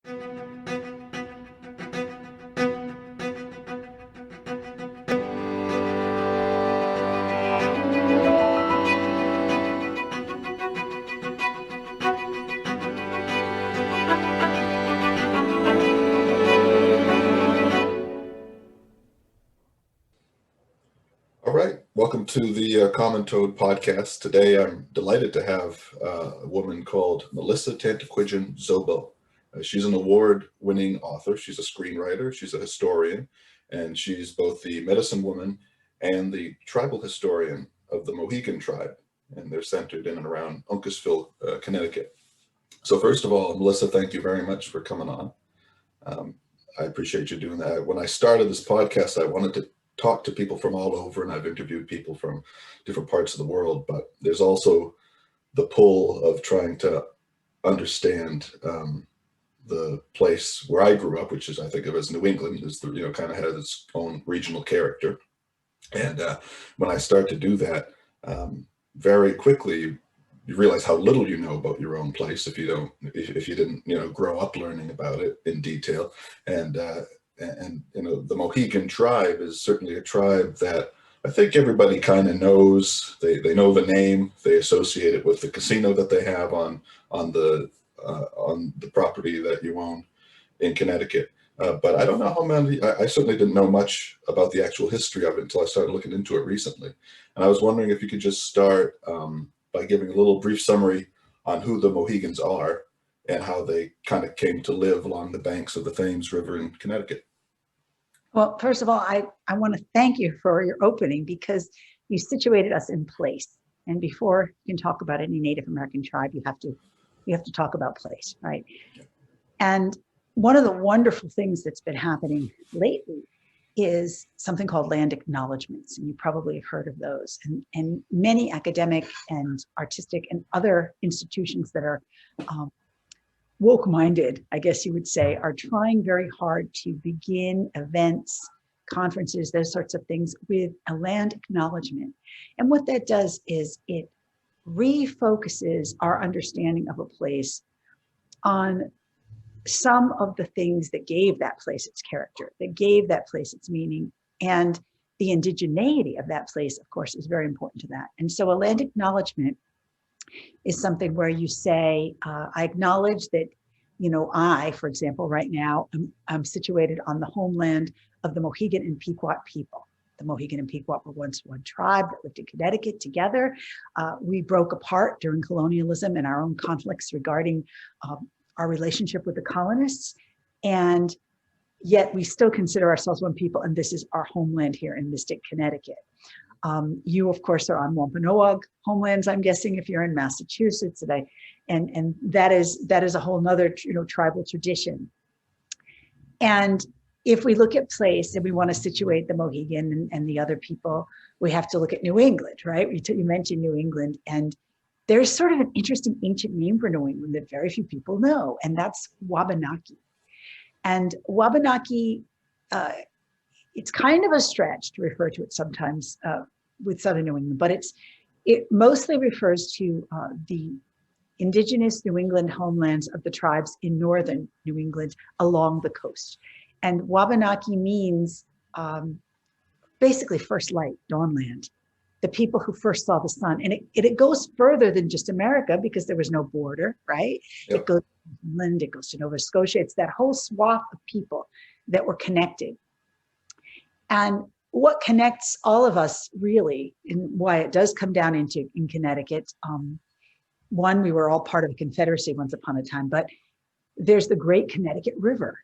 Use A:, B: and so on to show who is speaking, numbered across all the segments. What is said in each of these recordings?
A: All right, welcome to the Common Toad podcast. Today I'm delighted to have a woman called Melissa Tantaquidgeon Zobel. She's an award-winning author, she's a screenwriter, she's a historian, and she's both the medicine woman and the tribal historian of the Mohegan tribe, and they're centered in and around Uncasville, Connecticut. So first of all, Melissa, thank you very much for coming on. I appreciate you doing that. When I started this podcast, I wanted to talk to people from all over, and I've interviewed people from different parts of the world, but there's also the pull of trying to understand the place where I grew up, which is, I think of as New England, is the, kind of has its own regional character. And when I start to do that, very quickly you realize how little you know about your own place if you didn't grow up learning about it in detail. And the Mohegan tribe is certainly a tribe that I think everybody kind of knows. They know the name. They associate it with the casino that they have on the property that you own in Connecticut. But I don't know how many. I certainly didn't know much about the actual history of it until I started looking into it recently. And I was wondering if you could just start by giving a little brief summary on who the Mohegans are and how they kind of came to live along the banks of the Thames River in Connecticut.
B: Well, first of all, I want to thank you for your opening, because you situated us in place. And before you can talk about any Native American tribe, you have to talk about place, right? And one of the wonderful things that's been happening lately is something called land acknowledgements, and you probably have heard of those. And many academic and artistic and other institutions that are woke-minded, I guess you would say, are trying very hard to begin events, conferences, those sorts of things with a land acknowledgement. And what that does is it refocuses our understanding of a place on some of the things that gave that place its character, that gave that place its meaning. And the indigeneity of that place, of course, is very important to that. And so a land acknowledgement is something where you say, I acknowledge that, I, for example, right now, I'm situated on the homeland of the Mohegan and Pequot people. The Mohegan and Pequot were once one tribe that lived in Connecticut together. We broke apart during colonialism and our own conflicts regarding our relationship with the colonists. And yet we still consider ourselves one people, and this is our homeland here in Mystic, Connecticut. You, of course, are on Wampanoag homelands, I'm guessing, if you're in Massachusetts, and that is a whole nother tribal tradition. And if we look at place and we want to situate the Mohegan and the other people, we have to look at New England, right? You mentioned New England, and there's sort of an interesting ancient name for New England that very few people know, and that's Wabanaki. And Wabanaki, it's kind of a stretch to refer to it sometimes with Southern New England, but it mostly refers to the indigenous New England homelands of the tribes in northern New England along the coast. And Wabanaki means basically first light, dawnland, the people who first saw the sun. And it goes further than just America, because there was no border, right? Yep. It goes to England, it goes to Nova Scotia. It's that whole swath of people that were connected. And what connects all of us really, and why it does come down in Connecticut, one, we were all part of a confederacy once upon a time, but there's the Great Connecticut River.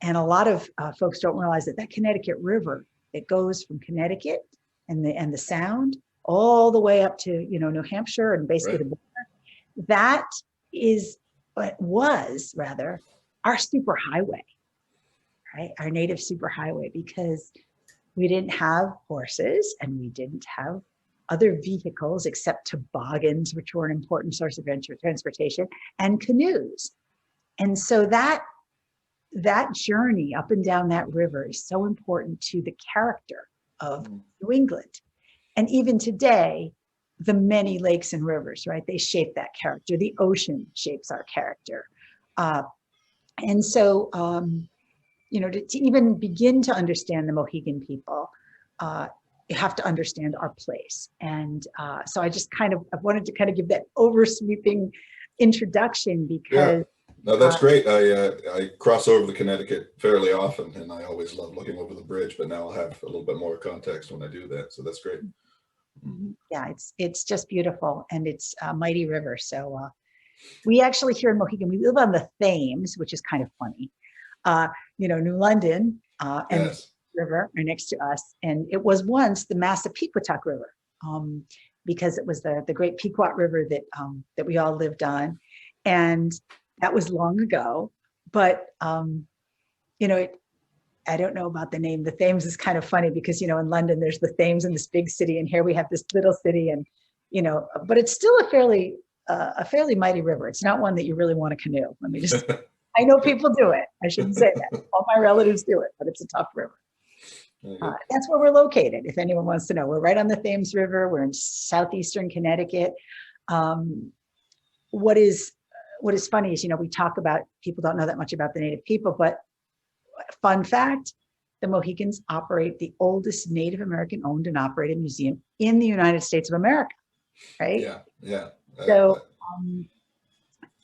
B: And a lot of folks don't realize that Connecticut River, it goes from Connecticut and the Sound all the way up to New Hampshire and basically the border. That was rather our superhighway, right? Our native superhighway, because we didn't have horses and we didn't have other vehicles except toboggans, which were an important source of transportation, and canoes. And so that journey up and down that river is so important to the character of New England. And even today, the many lakes and rivers, right? They shape that character. The ocean shapes our character. And so, to even begin to understand the Mohegan people, you have to understand our place. And so I wanted to kind of give that oversweeping introduction
A: Yeah.
B: because
A: No, that's great. I cross over the Connecticut fairly often, and I always love looking over the bridge. But now I'll have a little bit more context when I do that. So that's great.
B: yeah, it's just beautiful, and it's a mighty river. So we actually here in Mohegan, we live on the Thames, which is kind of funny. New London and the
A: Yes.
B: river are next to us, and it was once the Massapequatuck River, because it was the great Pequot River that we all lived on, and that was long ago. But I don't know about the name. The Thames is kind of funny because in London there's the Thames in this big city, and here we have this little city, and but it's still a fairly mighty river. It's not one that you really want to canoe. Let me just. I know people do it. I shouldn't say that. All my relatives do it, but it's a tough river. That's where we're located. If anyone wants to know, we're right on the Thames River. We're in southeastern Connecticut. What is funny is, we talk about, people don't know that much about the Native people, but fun fact, the Mohegans operate the oldest Native American owned and operated museum in the United States of America, right?
A: Yeah, yeah.
B: So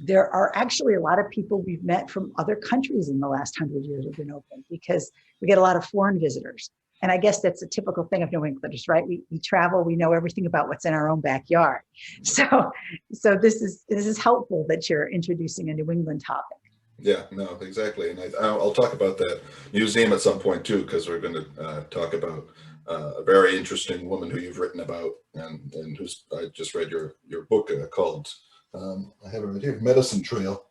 B: there are actually a lot of people we've met from other countries in the last 100 years have been open, because we get a lot of foreign visitors. And I guess that's a typical thing of New Englanders, right? We travel, we know everything about what's in our own backyard. So this is helpful that you're introducing a New England topic.
A: Yeah, no, exactly. And I'll talk about that museum at some point too, because we're going to talk about a very interesting woman who you've written about, and who's, I just read your book called, I have it right here, Medicine Trail.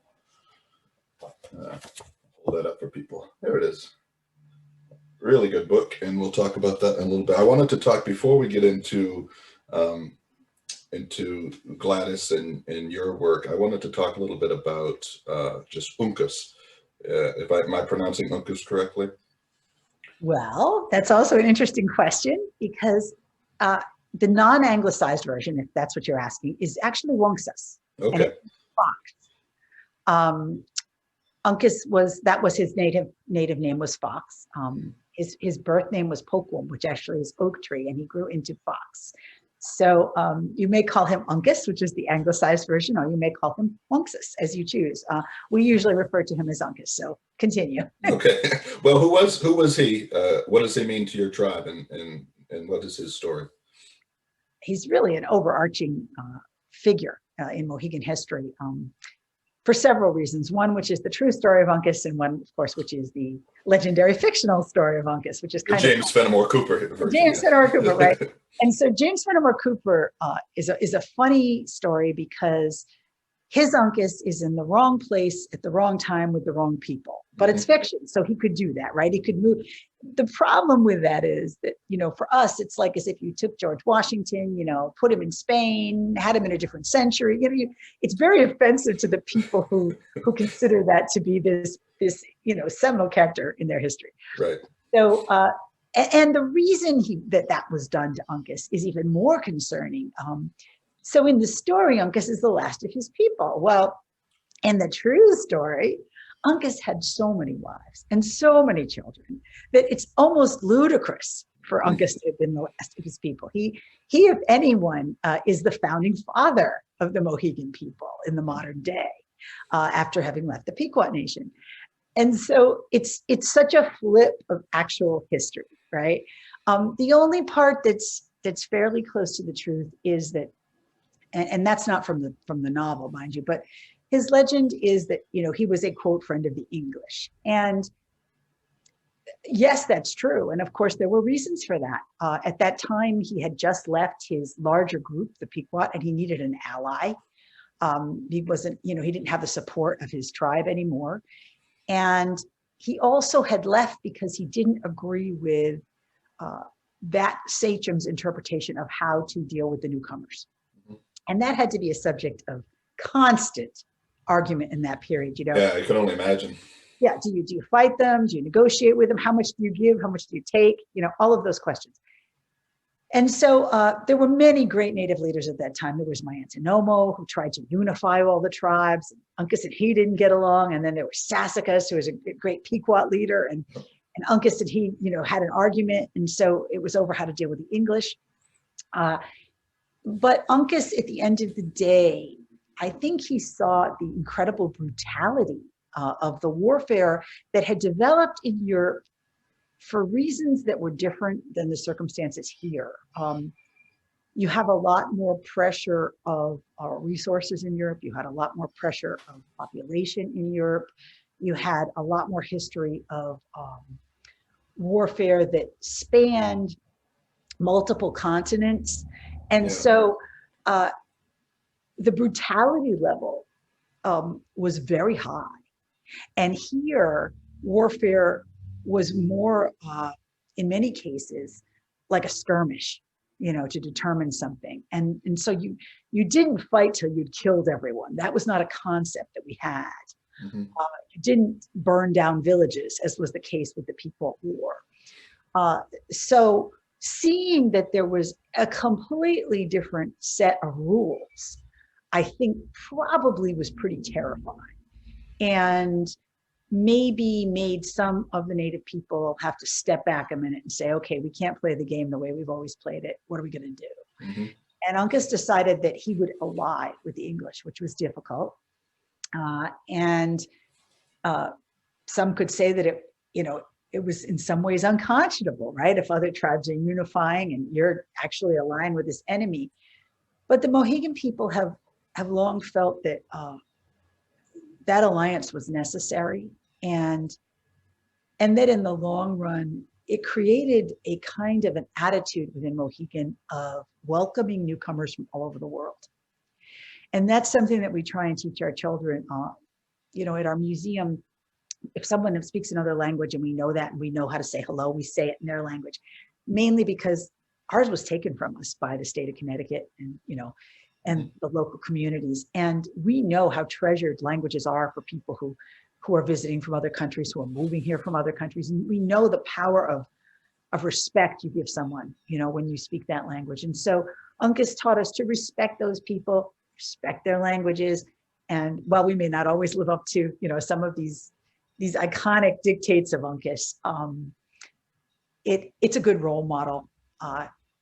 A: Hold that up for people. There it is. Really good book, and we'll talk about that in a little bit. I wanted to talk before we get into Gladys and your work. I wanted to talk a little bit about just Uncas. Am I pronouncing Uncas correctly?
B: Well, that's also an interesting question, because the non-anglicized version, if that's what you're asking, is actually Wonksas.
A: Okay.
B: And it's Fox. Uncas was his native name was Fox. His birth name was Poquum, which actually is oak tree, and he grew into Fox. So you may call him Uncas, which is the anglicized version, or you may call him Wonksas, as you choose. We usually refer to him as Uncas. So continue.
A: Okay. Well, who was he? What does he mean to your tribe, and what is his story?
B: He's really an overarching figure in Mohegan history, for several reasons. One, which is the true story of Uncas, and one, of course, which is the legendary fictional story of Uncas, which is kind
A: of James Fenimore Cooper version.
B: James Fenimore Cooper, right? And so James Fenimore Cooper is a funny story, because his Uncas is in the wrong place at the wrong time with the wrong people. But it's fiction, so he could do that, right? He could move. The problem with that is that, for us, it's like as if you took George Washington, put him in Spain, had him in a different century. It's very offensive to the people who consider that to be this seminal character in their history.
A: Right.
B: So, and the reason that was done to Uncas is even more concerning. So in the story, Uncas is the last of his people. Well, in the true story, Uncas had so many wives and so many children that it's almost ludicrous for Uncas to have been the last of his people. He if anyone, is the founding father of the Mohegan people in the modern day, after having left the Pequot Nation. And so it's such a flip of actual history, right? The only part that's fairly close to the truth is that, and that's not from the novel, mind you, but his legend is that, he was a quote friend of the English. And yes, that's true. And of course, there were reasons for that. At that time, he had just left his larger group, the Pequot, and he needed an ally. He wasn't, he didn't have the support of his tribe anymore. And he also had left because he didn't agree with that sachem's interpretation of how to deal with the newcomers. And that had to be a subject of constant argument in that period.
A: Yeah, I can only imagine.
B: Yeah, do you fight them? Do you negotiate with them? How much do you give? How much do you take? All of those questions. And so there were many great Native leaders at that time. There was my Aunt Nomo, who tried to unify all the tribes. Uncas and he didn't get along. And then there was Sassacus, who was a great Pequot leader. And Uncas and he, had an argument. And so it was over how to deal with the English. But Uncas, at the end of the day, I think he saw the incredible brutality of the warfare that had developed in Europe for reasons that were different than the circumstances here. You have a lot more pressure of resources in Europe. You had a lot more pressure of population in Europe. You had a lot more history of warfare that spanned multiple continents. And so the brutality level was very high. And here, warfare was more, in many cases, like a skirmish, to determine something. And so you didn't fight till you'd killed everyone. That was not a concept that we had. Mm-hmm. You didn't burn down villages, as was the case with the Pequot War. So seeing that there was a completely different set of rules, I think probably was pretty terrifying. And maybe made some of the Native people have to step back a minute and say, okay, we can't play the game the way we've always played it. What are we going to do? Mm-hmm. And Uncas decided that he would ally with the English, which was difficult. And some could say that it was in some ways unconscionable, right? If other tribes are unifying and you're actually aligned with this enemy. But the Mohegan people have long felt that that alliance was necessary, and that in the long run, it created a kind of an attitude within Mohegan of welcoming newcomers from all over the world. And that's something that we try and teach our children. At our museum, if someone speaks another language and we know that and we know how to say hello, we say it in their language, mainly because ours was taken from us by the state of Connecticut and the local communities. And we know how treasured languages are for people who are visiting from other countries, who are moving here from other countries. And we know the power of respect you give someone, when you speak that language. And so Uncas taught us to respect those people, respect their languages. And while we may not always live up to, some of these iconic dictates of Uncas, it's a good role model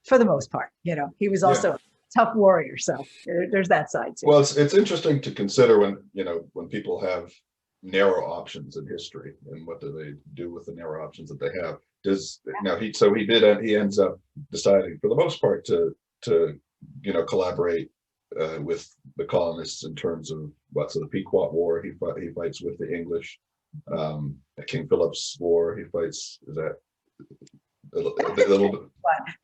B: for the most part. He was also a tough warrior, so there's that side too.
A: Well, it's interesting to consider when people have narrow options in history, and what do they do with the narrow options that they have? He ends up deciding for the most part to collaborate with the colonists in terms of so the Pequot War, he fights with the English. King Philip's War, he fights. Is that a little bit?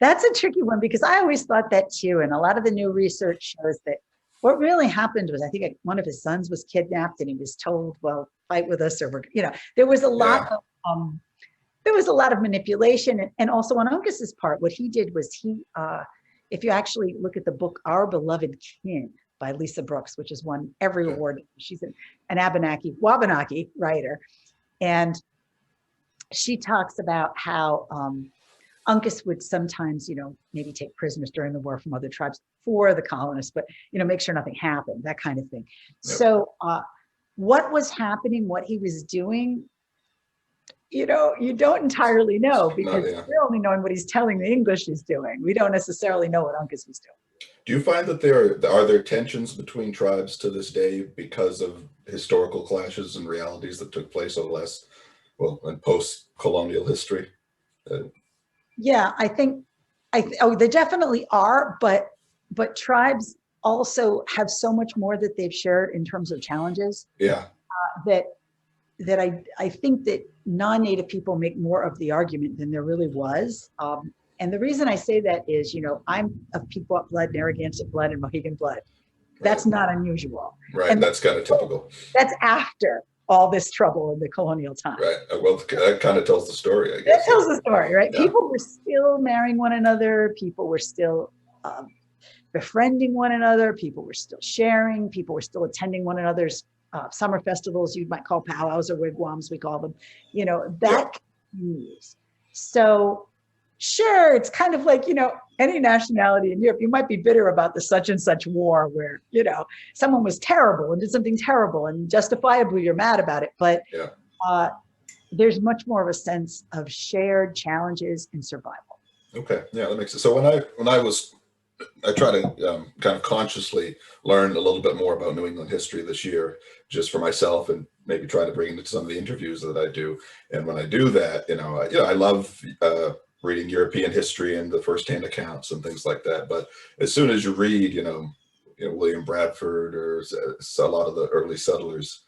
B: That's a tricky one, because I always thought that too. And a lot of the new research shows that what really happened was, I think one of his sons was kidnapped, and he was told, "Well, fight with us," or there was a lot of manipulation, and also on Uncas's part, what he did was if you actually look at the book Our Beloved Kin by Lisa Brooks, which has won every award. She's an Wabanaki writer. And she talks about how Uncas would sometimes, maybe take prisoners during the war from other tribes for the colonists, but, make sure nothing happened, that kind of thing. Yep. So what was happening, what he was doing, you don't entirely know, because we're only knowing what he's telling the English he's doing. We don't necessarily know what Uncas was doing.
A: Do you find that are there tensions between tribes to this day because of historical clashes and realities that took place over in post-colonial history?
B: Yeah, I think there definitely are, but tribes also have so much more that they've shared in terms of challenges.
A: Yeah.
B: That I think that non-Native people make more of the argument than there really was. And the reason I say that is, I'm of Pequot blood, Narragansett blood, and Mohegan blood. That's not unusual.
A: Right, and that's kind of typical.
B: That's after all this trouble in the colonial time.
A: Right, well, that kind of tells the story, I guess.
B: That tells the story, right? Yeah. People were still marrying one another. People were still befriending one another. People were still sharing. People were still attending one another's summer festivals, you might call powwows or wigwams, we call them. That continues. So sure, it's kind of like, any nationality in Europe, you might be bitter about the such and such war where, someone was terrible and did something terrible and justifiably you're mad about it. But
A: Yeah.
B: There's much more of a sense of shared challenges and survival.
A: Okay. Yeah, that makes sense. So I try to kind of consciously learn a little bit more about New England history this year, just for myself, and maybe try to bring it into some of the interviews that I do. And when I do that, I love reading European history and the firsthand accounts and things like that. But as soon as you read, William Bradford or a lot of the early settlers,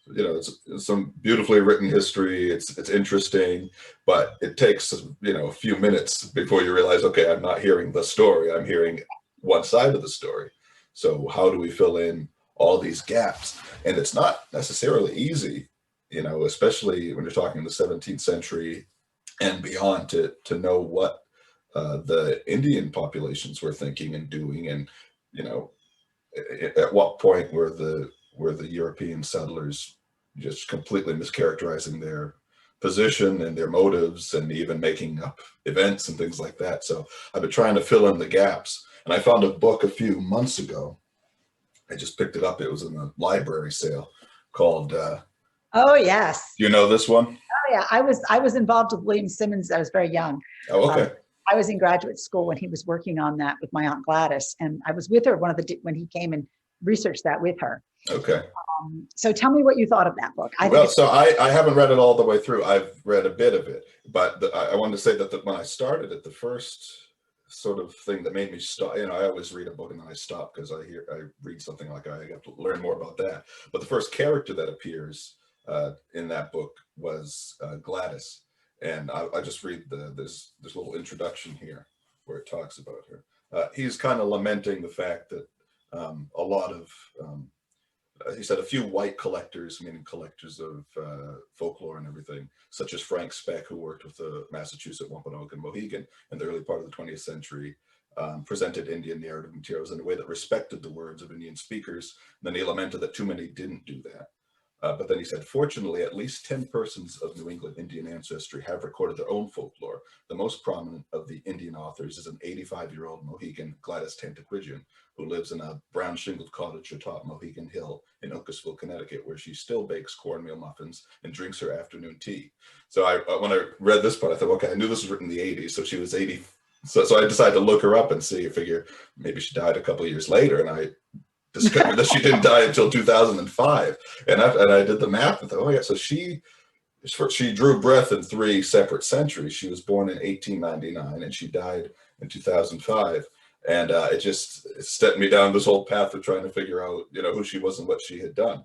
A: it's some beautifully written history. It's interesting, but it takes a few minutes before you realize, okay, I'm not hearing the story. I'm hearing one side of the story. So how do we fill in all these gaps? And it's not necessarily easy, especially when you're talking the 17th century and beyond, to know what the Indian populations were thinking and doing, and at what point were the European settlers just completely mischaracterizing their position and their motives, and even making up events and things like that. So I've been trying to fill in the gaps, and I found a book a few months ago. I just picked it up. It was in the library sale, called
B: Oh yes.
A: You know this one?
B: Oh yeah. I was involved with William Simmons. I was very young.
A: Oh, okay.
B: I was in graduate school when he was working on that with my Aunt Gladys, and I was with her when he came and researched that with her.
A: Okay.
B: So tell me what you thought of that book.
A: I haven't read it all the way through. I've read a bit of it, but I wanted to say that when I started it, the first sort of thing that made me stop, I always read a book and then I stop because I read something like I got to learn more about that. But the first character that appears in that book was Gladys. And I just read this little introduction here where it talks about her. He's kind of lamenting the fact that a lot of, he said, a few white collectors, meaning collectors of folklore and everything, such as Frank Speck, who worked with the Massachusetts Wampanoag and Mohegan in the early part of the 20th century, presented Indian narrative materials in a way that respected the words of Indian speakers. And then he lamented that too many didn't do that. But then he said, fortunately, at least 10 persons of New England Indian ancestry have recorded their own folklore. The most prominent of the Indian authors is an 85-year-old Mohegan, Gladys Tantaquidgeon, who lives in a brown shingled cottage atop Mohegan Hill in Uncasville, Connecticut, where she still bakes cornmeal muffins and drinks her afternoon tea. So when I read this part, I thought, okay, I knew this was written in the 80s, so she was 80. So I decided to look her up and see, I figure maybe she died a couple of years later, and I discovered that she didn't die until 2005, and I did the math and thought, oh yeah, so she drew breath in 3 separate centuries. She was born in 1899 and she died in 2005, and it stepped me down this whole path of trying to figure out who she was and what she had done.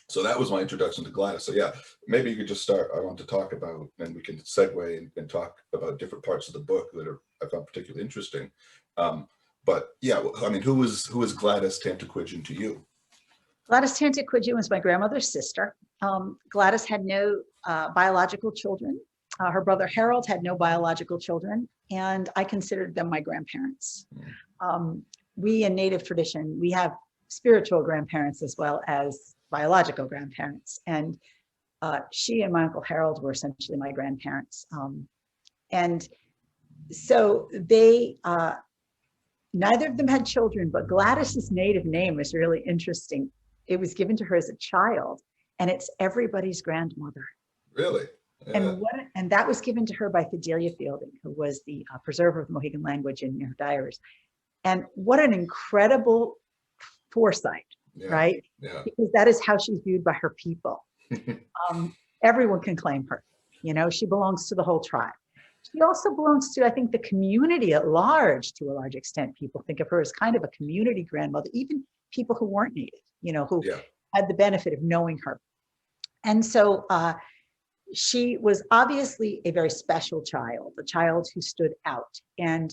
A: So that was my introduction to Gladys. So yeah, maybe you could just start. I want to talk about, and we can segue and talk about different parts of the book that I found particularly interesting. But yeah, I mean, who is Gladys Tantaquidgeon to you?
B: Gladys Tantaquidgeon was my grandmother's sister. Gladys had no biological children. Her brother Harold had no biological children, and I considered them my grandparents. We in Native tradition, we have spiritual grandparents as well as biological grandparents. And she and my Uncle Harold were essentially my grandparents. And so they, neither of them had children, but Gladys's native name is really interesting. It was given to her as a child, and it's everybody's grandmother.
A: Really? Yeah.
B: And that was given to her by Fidelia Fielding, who was the preserver of the Mohegan language in her diaries. And what an incredible foresight, right?
A: Yeah.
B: Because that is how she's viewed by her people. Everyone can claim her. She belongs to the whole tribe. She also belongs to, I think, the community at large, to a large extent. People think of her as kind of a community grandmother, even people who weren't Native, who had the benefit of knowing her. And so she was obviously a very special child, a child who stood out. And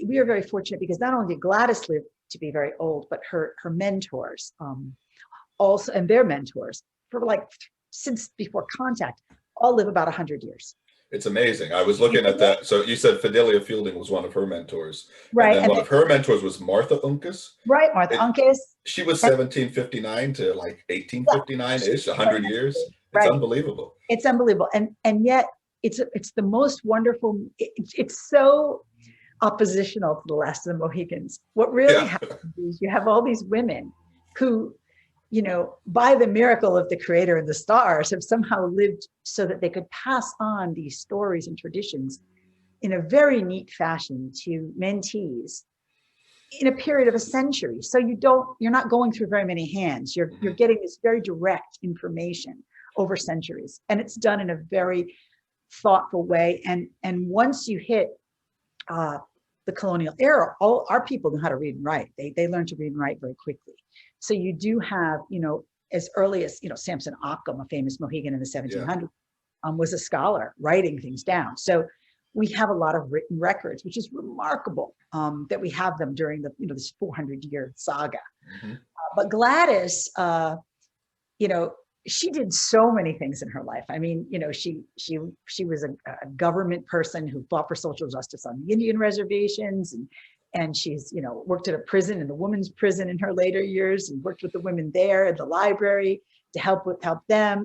B: we are very fortunate because not only did Gladys live to be very old, but her mentors also, and their mentors, for since before contact, all live about 100 years.
A: It's amazing. I was looking at that. So you said Fidelia Fielding was one of her mentors.
B: Right.
A: And then one of her mentors was Martha Uncas.
B: Right, Martha Uncas.
A: She was 1759 to 1859-ish, 100 years. It's unbelievable.
B: It's unbelievable. And yet it's the most wonderful, it's so oppositional to the last of the Mohegans. What really
A: Yeah.
B: happens is you have all these women who, you know, by the miracle of the creator and the stars, have somehow lived so that they could pass on these stories and traditions in a very neat fashion to mentees in a period of a century. So you're not going through very many hands. You're getting this very direct information over centuries, and it's done in a very thoughtful way. And once you hit the colonial era, all our people know how to read and write. They learn to read and write very quickly. So you do have, you know, as early as, you know, Samson Occam, a famous Mohegan in the 1700s, was a scholar writing things down. So we have a lot of written records, which is remarkable that we have them during the, you know, this 400-year saga. But Gladys, you know, she did so many things in her life. I mean, you know, she was a government person who fought for social justice on the Indian reservations, and she's, you know, worked at a prison, in the women's prison in her later years, and worked with the women there at the library to help them.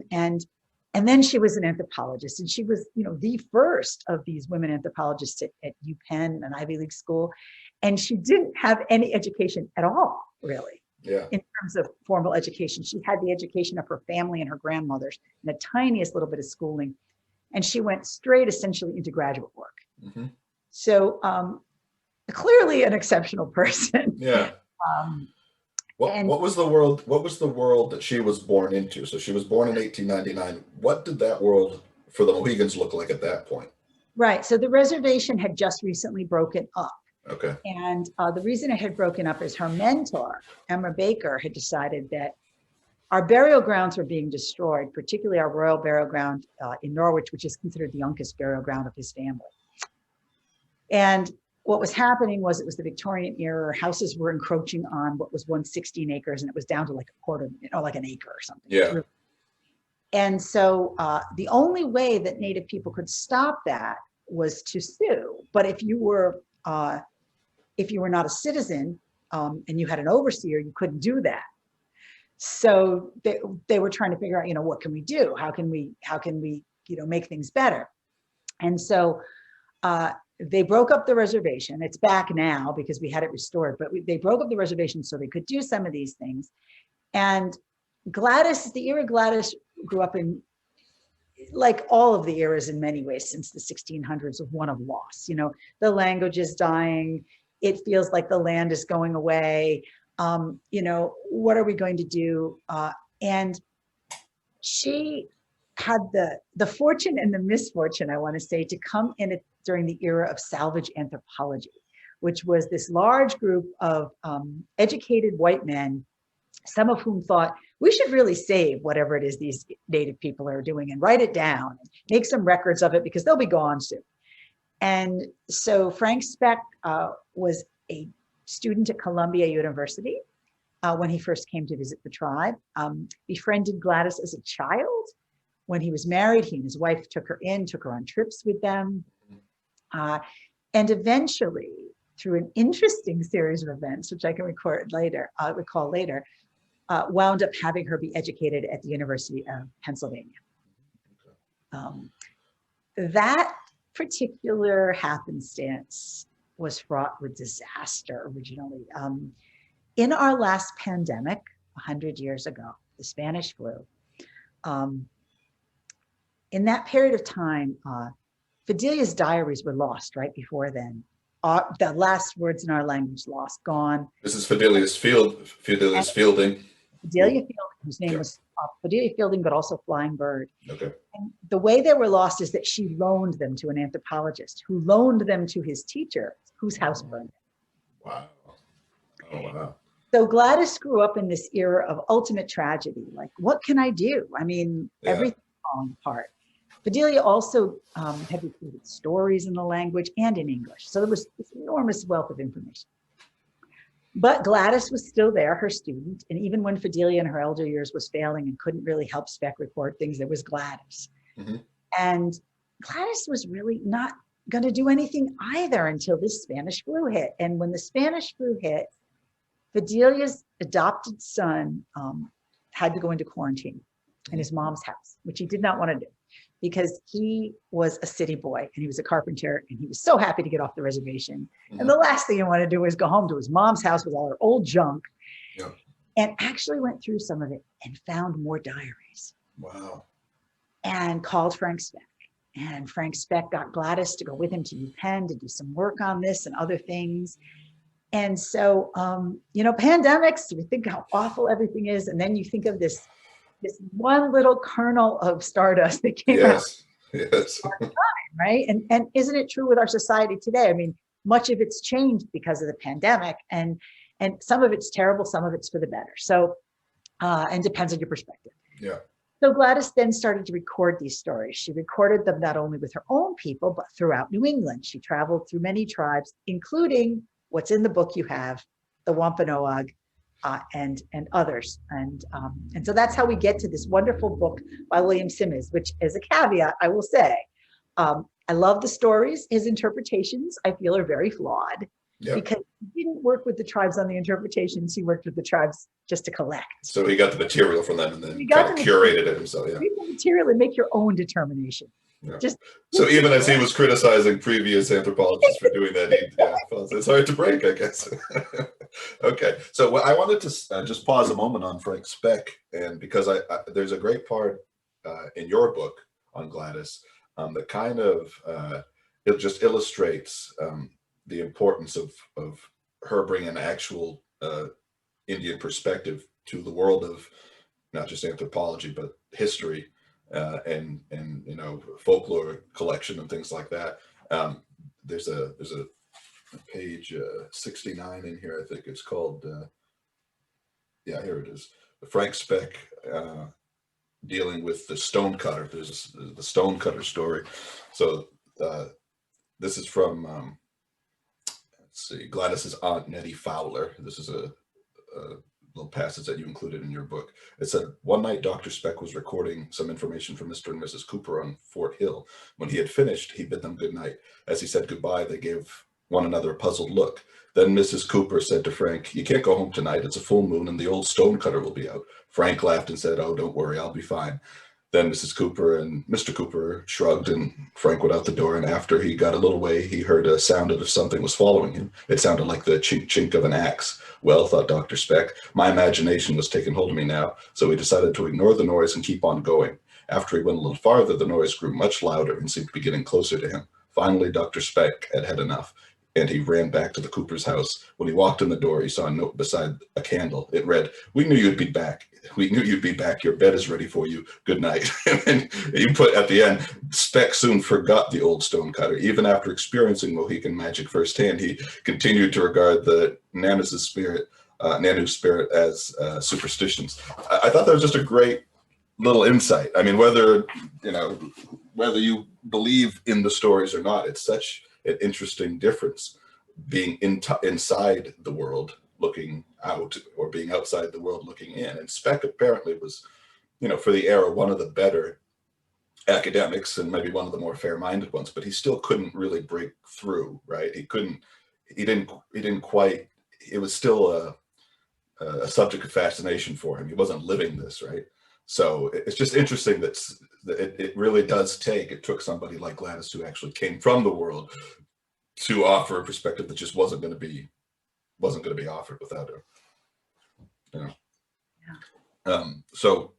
B: And then she was an anthropologist, and she was, you know, the first of these women anthropologists at UPenn, an Ivy League school. And she didn't have any education at all, really.
A: Yeah.
B: In terms of formal education. She had the education of her family and her grandmothers and the tiniest little bit of schooling. And she went straight essentially into graduate work. So clearly an exceptional person.
A: Yeah. What was the world that she was born into? So she was born in 1899. What did that world for the Mohegans look like at that point?
B: Right. So the reservation had just recently broken up.
A: Okay.
B: And the reason it had broken up is her mentor, Emma Baker, had decided that our burial grounds were being destroyed, particularly our royal burial ground in Norwich, which is considered the Uncas burial ground of his family. And what was happening was, it was the Victorian era. Houses were encroaching on what was once 16 acres, and it was down to like a quarter, or like an acre or something.
A: Yeah.
B: And so the only way that Native people could stop that was to sue. But if you were not a citizen and you had an overseer, you couldn't do that. So they were trying to figure out, you know, what can we do? How can we, you know, make things better? And so they broke up the reservation. It's back now because we had it restored, but they broke up the reservation so they could do some of these things. And Gladys, the era Gladys grew up in, like all of the eras in many ways since the 1600s, of one of loss. You know, the language is dying. It feels like the land is going away. You know, what are we going to do? And she had the fortune and the misfortune, I want to say, to come in during the era of salvage anthropology, which was this large group of educated white men, some of whom thought we should really save whatever it is these Native people are doing and write it down, and make some records of it because they'll be gone soon. And so Frank Speck was a student at Columbia University when he first came to visit the tribe, befriended Gladys as a child. When he was married, he and his wife took her on trips with them. And eventually, through an interesting series of events, which I can recall later, wound up having her be educated at the University of Pennsylvania. That particular happenstance was fraught with disaster originally. In our last pandemic, 100 years ago, the Spanish flu, in that period of time, Fidelia's diaries were lost right before then. The last words in our language lost, gone.
A: This is Fidelia's Fielding.
B: Fidelia Fielding, whose name was Fidelia Fielding, but also Flying Bird.
A: Okay.
B: And the way they were lost is that she loaned them to an anthropologist who loaned them to his teacher, whose house burned.
A: Wow. Oh, wow.
B: So Gladys grew up in this era of ultimate tragedy. Like, what can I do? I mean, everything's falling apart. Fidelia also had recorded stories in the language and in English. So there was this enormous wealth of information. But Gladys was still there, her student. And even when Fidelia in her elder years was failing and couldn't really help Speck record things, there was Gladys. And Gladys was really not going to do anything either until this Spanish flu hit. And when the Spanish flu hit, Fidelia's adopted son had to go into quarantine in his mom's house, which he did not want to do. because he was a city boy and he was a carpenter and he was so happy to get off the reservation.
A: Mhm.
B: And the last thing he wanted to do was go home to his mom's house with all her old junk.
A: Yeah.
B: And actually went through some of it and found more diaries.
A: Wow.
B: And called Frank Speck. And Frank Speck got Gladys to go with him to New Penn to do some work on this and other things. And so, pandemics, we think how awful everything is. And then you think of this one little kernel of stardust that came out.
A: Yes.
B: Right. And isn't it true with our society today? I mean, much of it's changed because of the pandemic, and some of it's terrible, some of it's for the better. So, and depends on your perspective.
A: Yeah.
B: So Gladys then started to record these stories. She recorded them not only with her own people, but throughout New England. She traveled through many tribes, including what's in the book you have, the Wampanoag, and others. And so that's how we get to this wonderful book by William Simmons, which, as a caveat, I will say, I love the stories. His interpretations, I feel, are very flawed. Yep. Because he didn't work with the tribes on the interpretations. He worked with the tribes just to collect.
A: So he got the material from them and then kind of curated it himself. Yeah.
B: Read the material and make your own determination.
A: Yeah. So even as he was criticizing previous anthropologists for doing that, it's hard to break, I guess. Okay. So I wanted to just pause a moment on Frank Speck, and because there's a great part in your book on Gladys that kind of it just illustrates the importance of her bringing actual Indian perspective to the world of not just anthropology but history and folklore collection and things like that. There's a page 69 in here. I think it's called here it is. Frank Speck dealing with the stonecutter. There's the stonecutter story. So this is from let's see, Gladys's aunt, Nettie Fowler. This is a little passage that you included in your book. It said, one night Dr. Speck was recording some information from Mr. and Mrs. Cooper on Fort Hill. When he had finished, he bid them good night. As he said goodbye, they gave one another a puzzled look. Then Mrs. Cooper said to Frank, you can't go home tonight. It's a full moon and the old stonecutter will be out. Frank laughed and said, oh, don't worry, I'll be fine. Then Mrs. Cooper and Mr. Cooper shrugged and Frank went out the door, and after he got a little way, he heard a sound as if something was following him. It sounded like the chink chink of an axe. Well, thought Dr. Speck, my imagination was taking hold of me now, so he decided to ignore the noise and keep on going. After he went a little farther, the noise grew much louder and seemed to be getting closer to him. Finally, Dr. Speck had had enough, and he ran back to the Cooper's house. When he walked in the door, he saw a note beside a candle. It read, we knew you'd be back. We knew you'd be back. Your bed is ready for you. Good night. And you put at the end, Speck soon forgot the old stonecutter. Even after experiencing Mohegan magic firsthand, he continued to regard the Nanu spirit as superstitions. I thought that was just a great little insight. I mean, whether you believe in the stories or not, it's such an interesting difference being inside the world looking out or being outside the world looking in. And Speck apparently was, for the era, one of the better academics and maybe one of the more fair-minded ones, but he still couldn't really break through, right? He didn't quite, it was still a subject of fascination for him. He wasn't living this, right? So it's just interesting that it really does it took somebody like Gladys who actually came from the world to offer a perspective that just wasn't going to be offered without her. So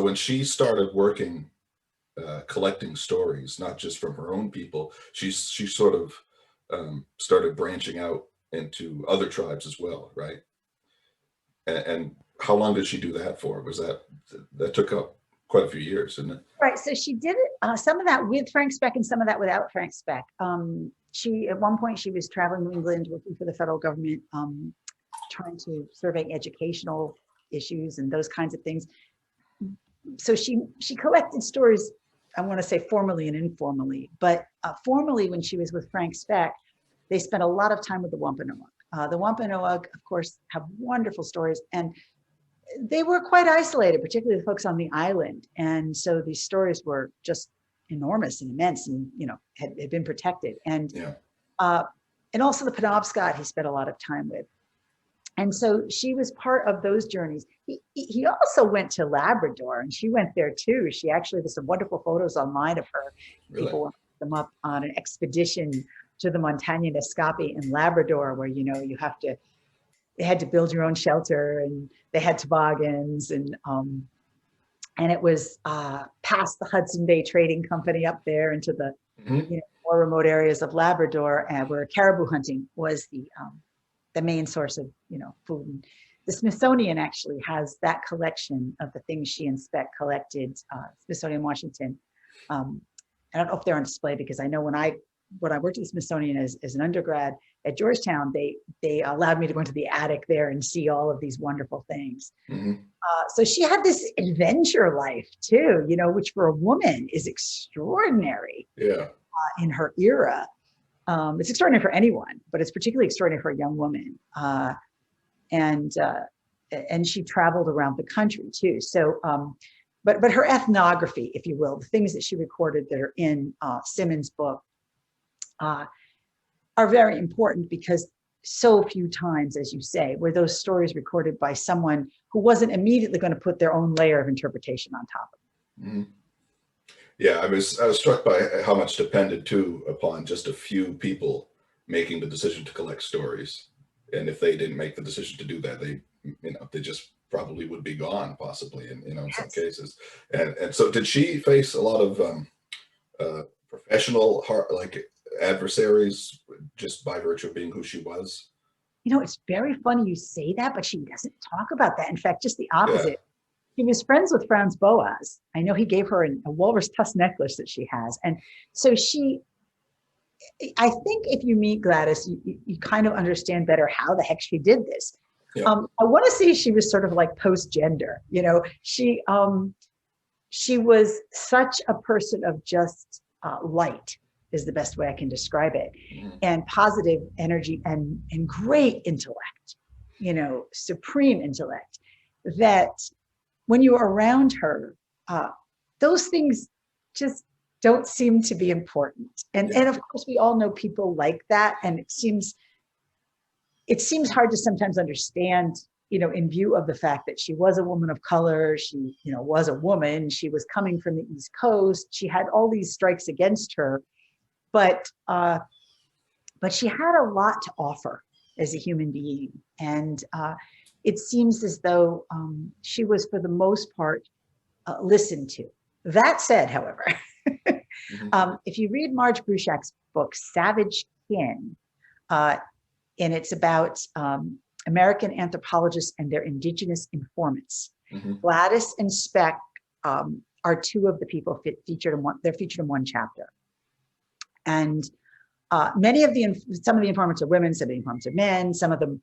A: when she started working, collecting stories, not just from her own people, she sort of started branching out into other tribes as well, right? And how long did she do that for? That took up quite a few years, didn't it?
B: Right. So she did it, some of that with Frank Speck and some of that without Frank Speck. At one point, she was traveling New England, working for the federal government, trying to survey educational issues and those kinds of things. So she collected stories, I want to say formally and informally, but formally when she was with Frank Speck, they spent a lot of time with the Wampanoag. The Wampanoag, of course, have wonderful stories, and they were quite isolated, particularly the folks on the island. And so these stories were just enormous and immense and, had been protected. And, and also the Penobscot he spent a lot of time with. And so she was part of those journeys. He also went to Labrador, and she went there too. She actually, there's some wonderful photos online of her.
A: Really?
B: People went them up on an expedition to the Montagne d'Escape in Labrador, where, you know, they had to build your own shelter, and they had toboggans, and it was past the Hudson Bay Trading Company up there into the you know, more remote areas of Labrador, and where caribou hunting was the main source of, you know, food. And the Smithsonian actually has that collection of the things she and Speck collected, Smithsonian Washington. I don't know if they're on display, because I know when I worked at the Smithsonian as an undergrad at Georgetown, they allowed me to go into the attic there and see all of these wonderful things. So she had this adventure life too, you know, which for a woman is extraordinary.
A: Yeah.
B: In her era. It's extraordinary for anyone, but it's particularly extraordinary for a young woman. And she traveled around the country too. So, but her ethnography, if you will, the things that she recorded that are in Simmons' book are very important, because so few times, as you say, were those stories recorded by someone who wasn't immediately going to put their own layer of interpretation on top of it.
A: Yeah, I was struck by how much depended too upon just a few people making the decision to collect stories, and if they didn't make the decision to do that, they just probably would be gone, possibly, in some cases. And so, did she face a lot of professional adversaries just by virtue of being who she was?
B: You know, it's very funny you say that, but she doesn't talk about that. In fact, just the opposite. Yeah. He was friends with Franz Boas. I know he gave her a walrus tusk necklace that she has. And so I think if you meet Gladys, you kind of understand better how the heck she did this. Yeah. I want to say she was sort of like post-gender. You know, she was such a person of just light, is the best way I can describe it, and positive energy and great intellect, you know, supreme intellect, that when you are around her, those things just don't seem to be important. And of course, we all know people like that. And it seems hard to sometimes understand, you know, in view of the fact that she was a woman of color, she, you know, was a woman, she was coming from the East Coast, she had all these strikes against her, but she had a lot to offer as a human being. And it seems as though she was, for the most part, listened to. That said, however, if you read Marge Bruchak's book, Savage Kin, and it's about American anthropologists and their indigenous informants, Gladys and Speck are two of the people featured in one. They're featured in one chapter, and some of the informants are women, some of the informants are men. Some of them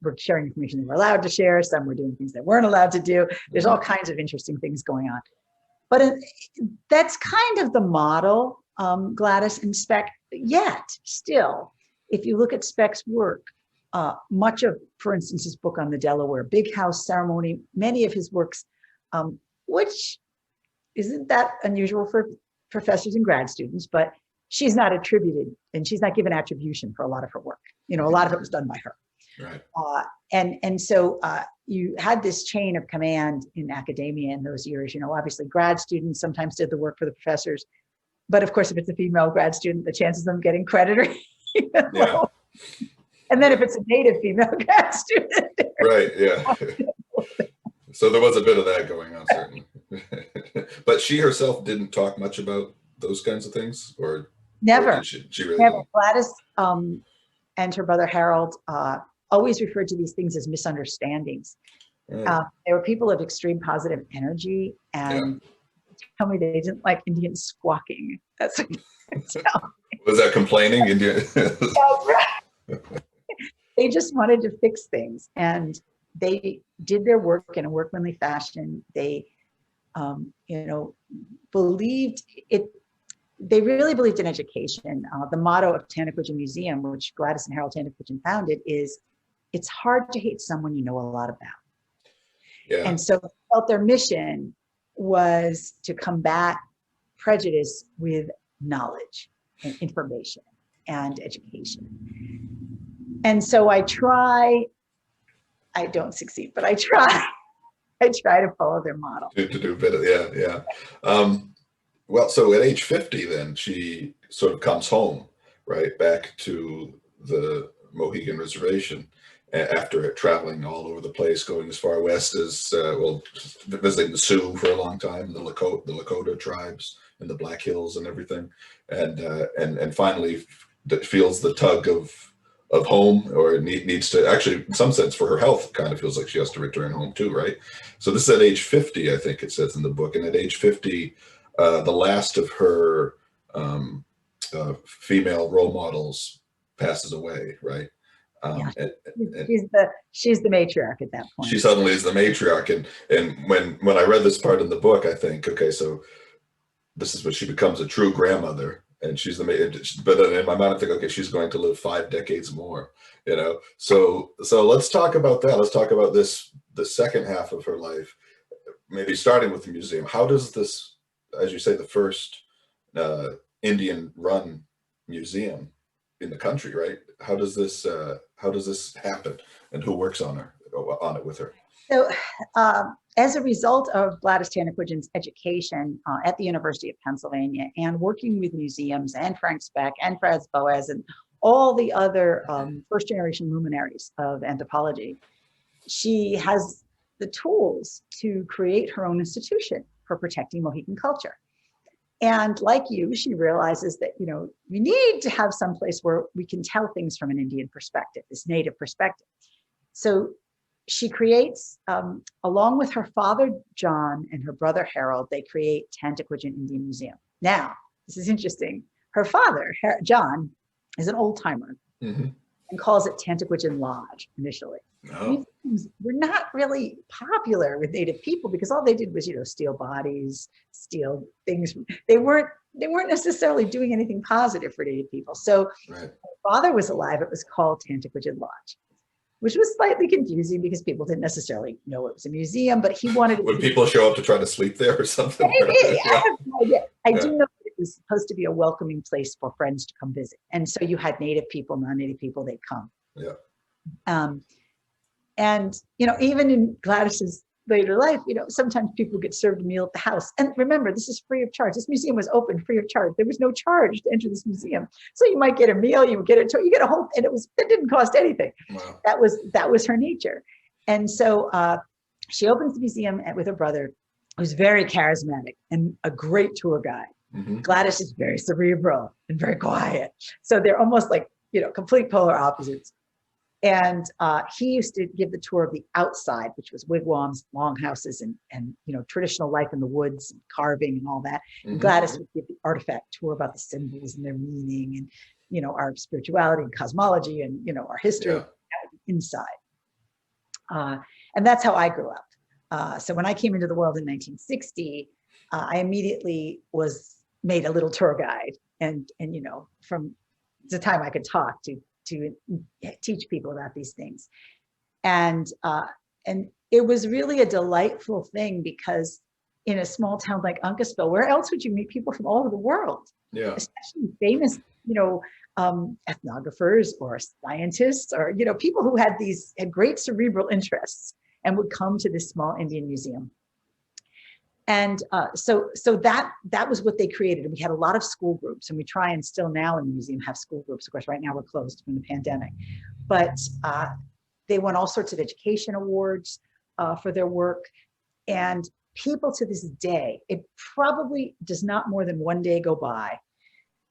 B: were sharing information they were allowed to share. Some were doing things they weren't allowed to do. There's all kinds of interesting things going on. But that's kind of the model, Gladys and Speck. Yet, still, if you look at Speck's work, much of, for instance, his book on the Delaware, Big House Ceremony, many of his works, which isn't that unusual for professors and grad students, but she's not attributed, and she's not given attribution for a lot of her work. You know, a lot of it was done by her.
A: Right.
B: And so you had this chain of command in academia in those years. You know, obviously grad students sometimes did the work for the professors, but of course, if it's a female grad student, the chances of them getting credit are low. And then if it's a native female grad student,
A: right? Yeah. So there was a bit of that going on, certainly. But she herself didn't talk much about those kinds of things, or
B: never.
A: Or she really
B: never.
A: Didn't?
B: Gladys and her brother Harold always referred to these things as misunderstandings. They were people of extreme positive energy, and tell me they didn't like Indians squawking. That's what
A: was that complaining Indian?
B: They just wanted to fix things, and they did their work in a workmanly fashion. They, believed it. They really believed in education. The motto of Tantaquidgeon Museum, which Gladys and Harold Tantaquidgeon founded, is, "It's hard to hate someone you know a lot about."
A: Yeah.
B: And so felt their mission was to combat prejudice with knowledge and information and education. And so I try I don't succeed, but I try. I try to follow their model.
A: To do a bit of, yeah. Well, so at age 50, then she sort of comes home, right, back to the Mohegan Reservation after traveling all over the place, going as far west as, well, visiting the Sioux for a long time, the Lakota tribes and the Black Hills and everything, and finally feels the tug of home, or needs to, actually, in some sense, for her health, kind of feels like she has to return home too, right? So this is at age 50, I think it says in the book, and at age 50, the last of her female role models passes away, right?
B: Yeah. She's the matriarch at that point.
A: She suddenly is the matriarch, and when I read this part in the book, I think, okay, so this is when she becomes a true grandmother, and she's but then in my mind I think, okay, she's going to live 5 decades more, you know. So let's talk about that. Let's talk about the second half of her life, maybe starting with the museum. How does this, as you say, the first Indian run museum in the country, right? How does this happen, and who works on it with her?
B: So as a result of Gladys Tantaquidgeon's education at the University of Pennsylvania, and working with museums and Frank Speck and Franz Boas and all the other first generation luminaries of anthropology, she has the tools to create her own institution for protecting Mohegan culture. And like you, she realizes that, you know, we need to have some place where we can tell things from an Indian perspective, this native perspective. So she creates, along with her father, John, and her brother, Harold, they create Tantaquidgeon Indian Museum. Now, this is interesting. Her father, John, is an old timer and calls it Tantaquidgeon Lodge initially.
A: Oh.
B: Museums were not really popular with Native people because all they did was, you know, steal bodies, steal things. They weren't necessarily doing anything positive for Native people. So
A: right.
B: Her father was alive. It was called Tantaquidgeon Lodge, which was slightly confusing because people didn't necessarily know it was a museum, but he wanted it.
A: Would people show up to try to sleep there or something?
B: Maybe. I have no idea. I do know that it was supposed to be a welcoming place for friends to come visit. And so you had Native people, non-Native people, they'd come.
A: Yeah.
B: And, you know, even in Gladys's later life, you know, sometimes people get served a meal at the house. And remember, this is free of charge. This museum was open free of charge. There was no charge to enter this museum. So you might get a meal, you would get you get a whole, and it didn't cost anything.
A: Wow.
B: That was her nature. And so she opens the museum with her brother, who's very charismatic and a great tour guide. Gladys is very cerebral and very quiet. So they're almost like, you know, complete polar opposites. And he used to give the tour of the outside, which was wigwams, longhouses, and you know, traditional life in the woods, and carving and all that. And Gladys would give the artifact tour about the symbols and their meaning, and you know, our spirituality and cosmology, and you know, our history. That would be inside. And that's how I grew up. So when I came into the world in 1960, I immediately was made a little tour guide, and you know, from the time I could talk to teach people about these things. And it was really a delightful thing, because in a small town like Uncasville, where else would you meet people from all over the world?
A: Yeah.
B: Especially famous, you know, ethnographers or scientists, or, you know, people who had great cerebral interests and would come to this small Indian museum. And so that was what they created. And we had a lot of school groups, and we try and still now in the museum have school groups. Of course, right now we're closed from the pandemic, but they won all sorts of education awards for their work. And people to this day, it probably does not more than one day go by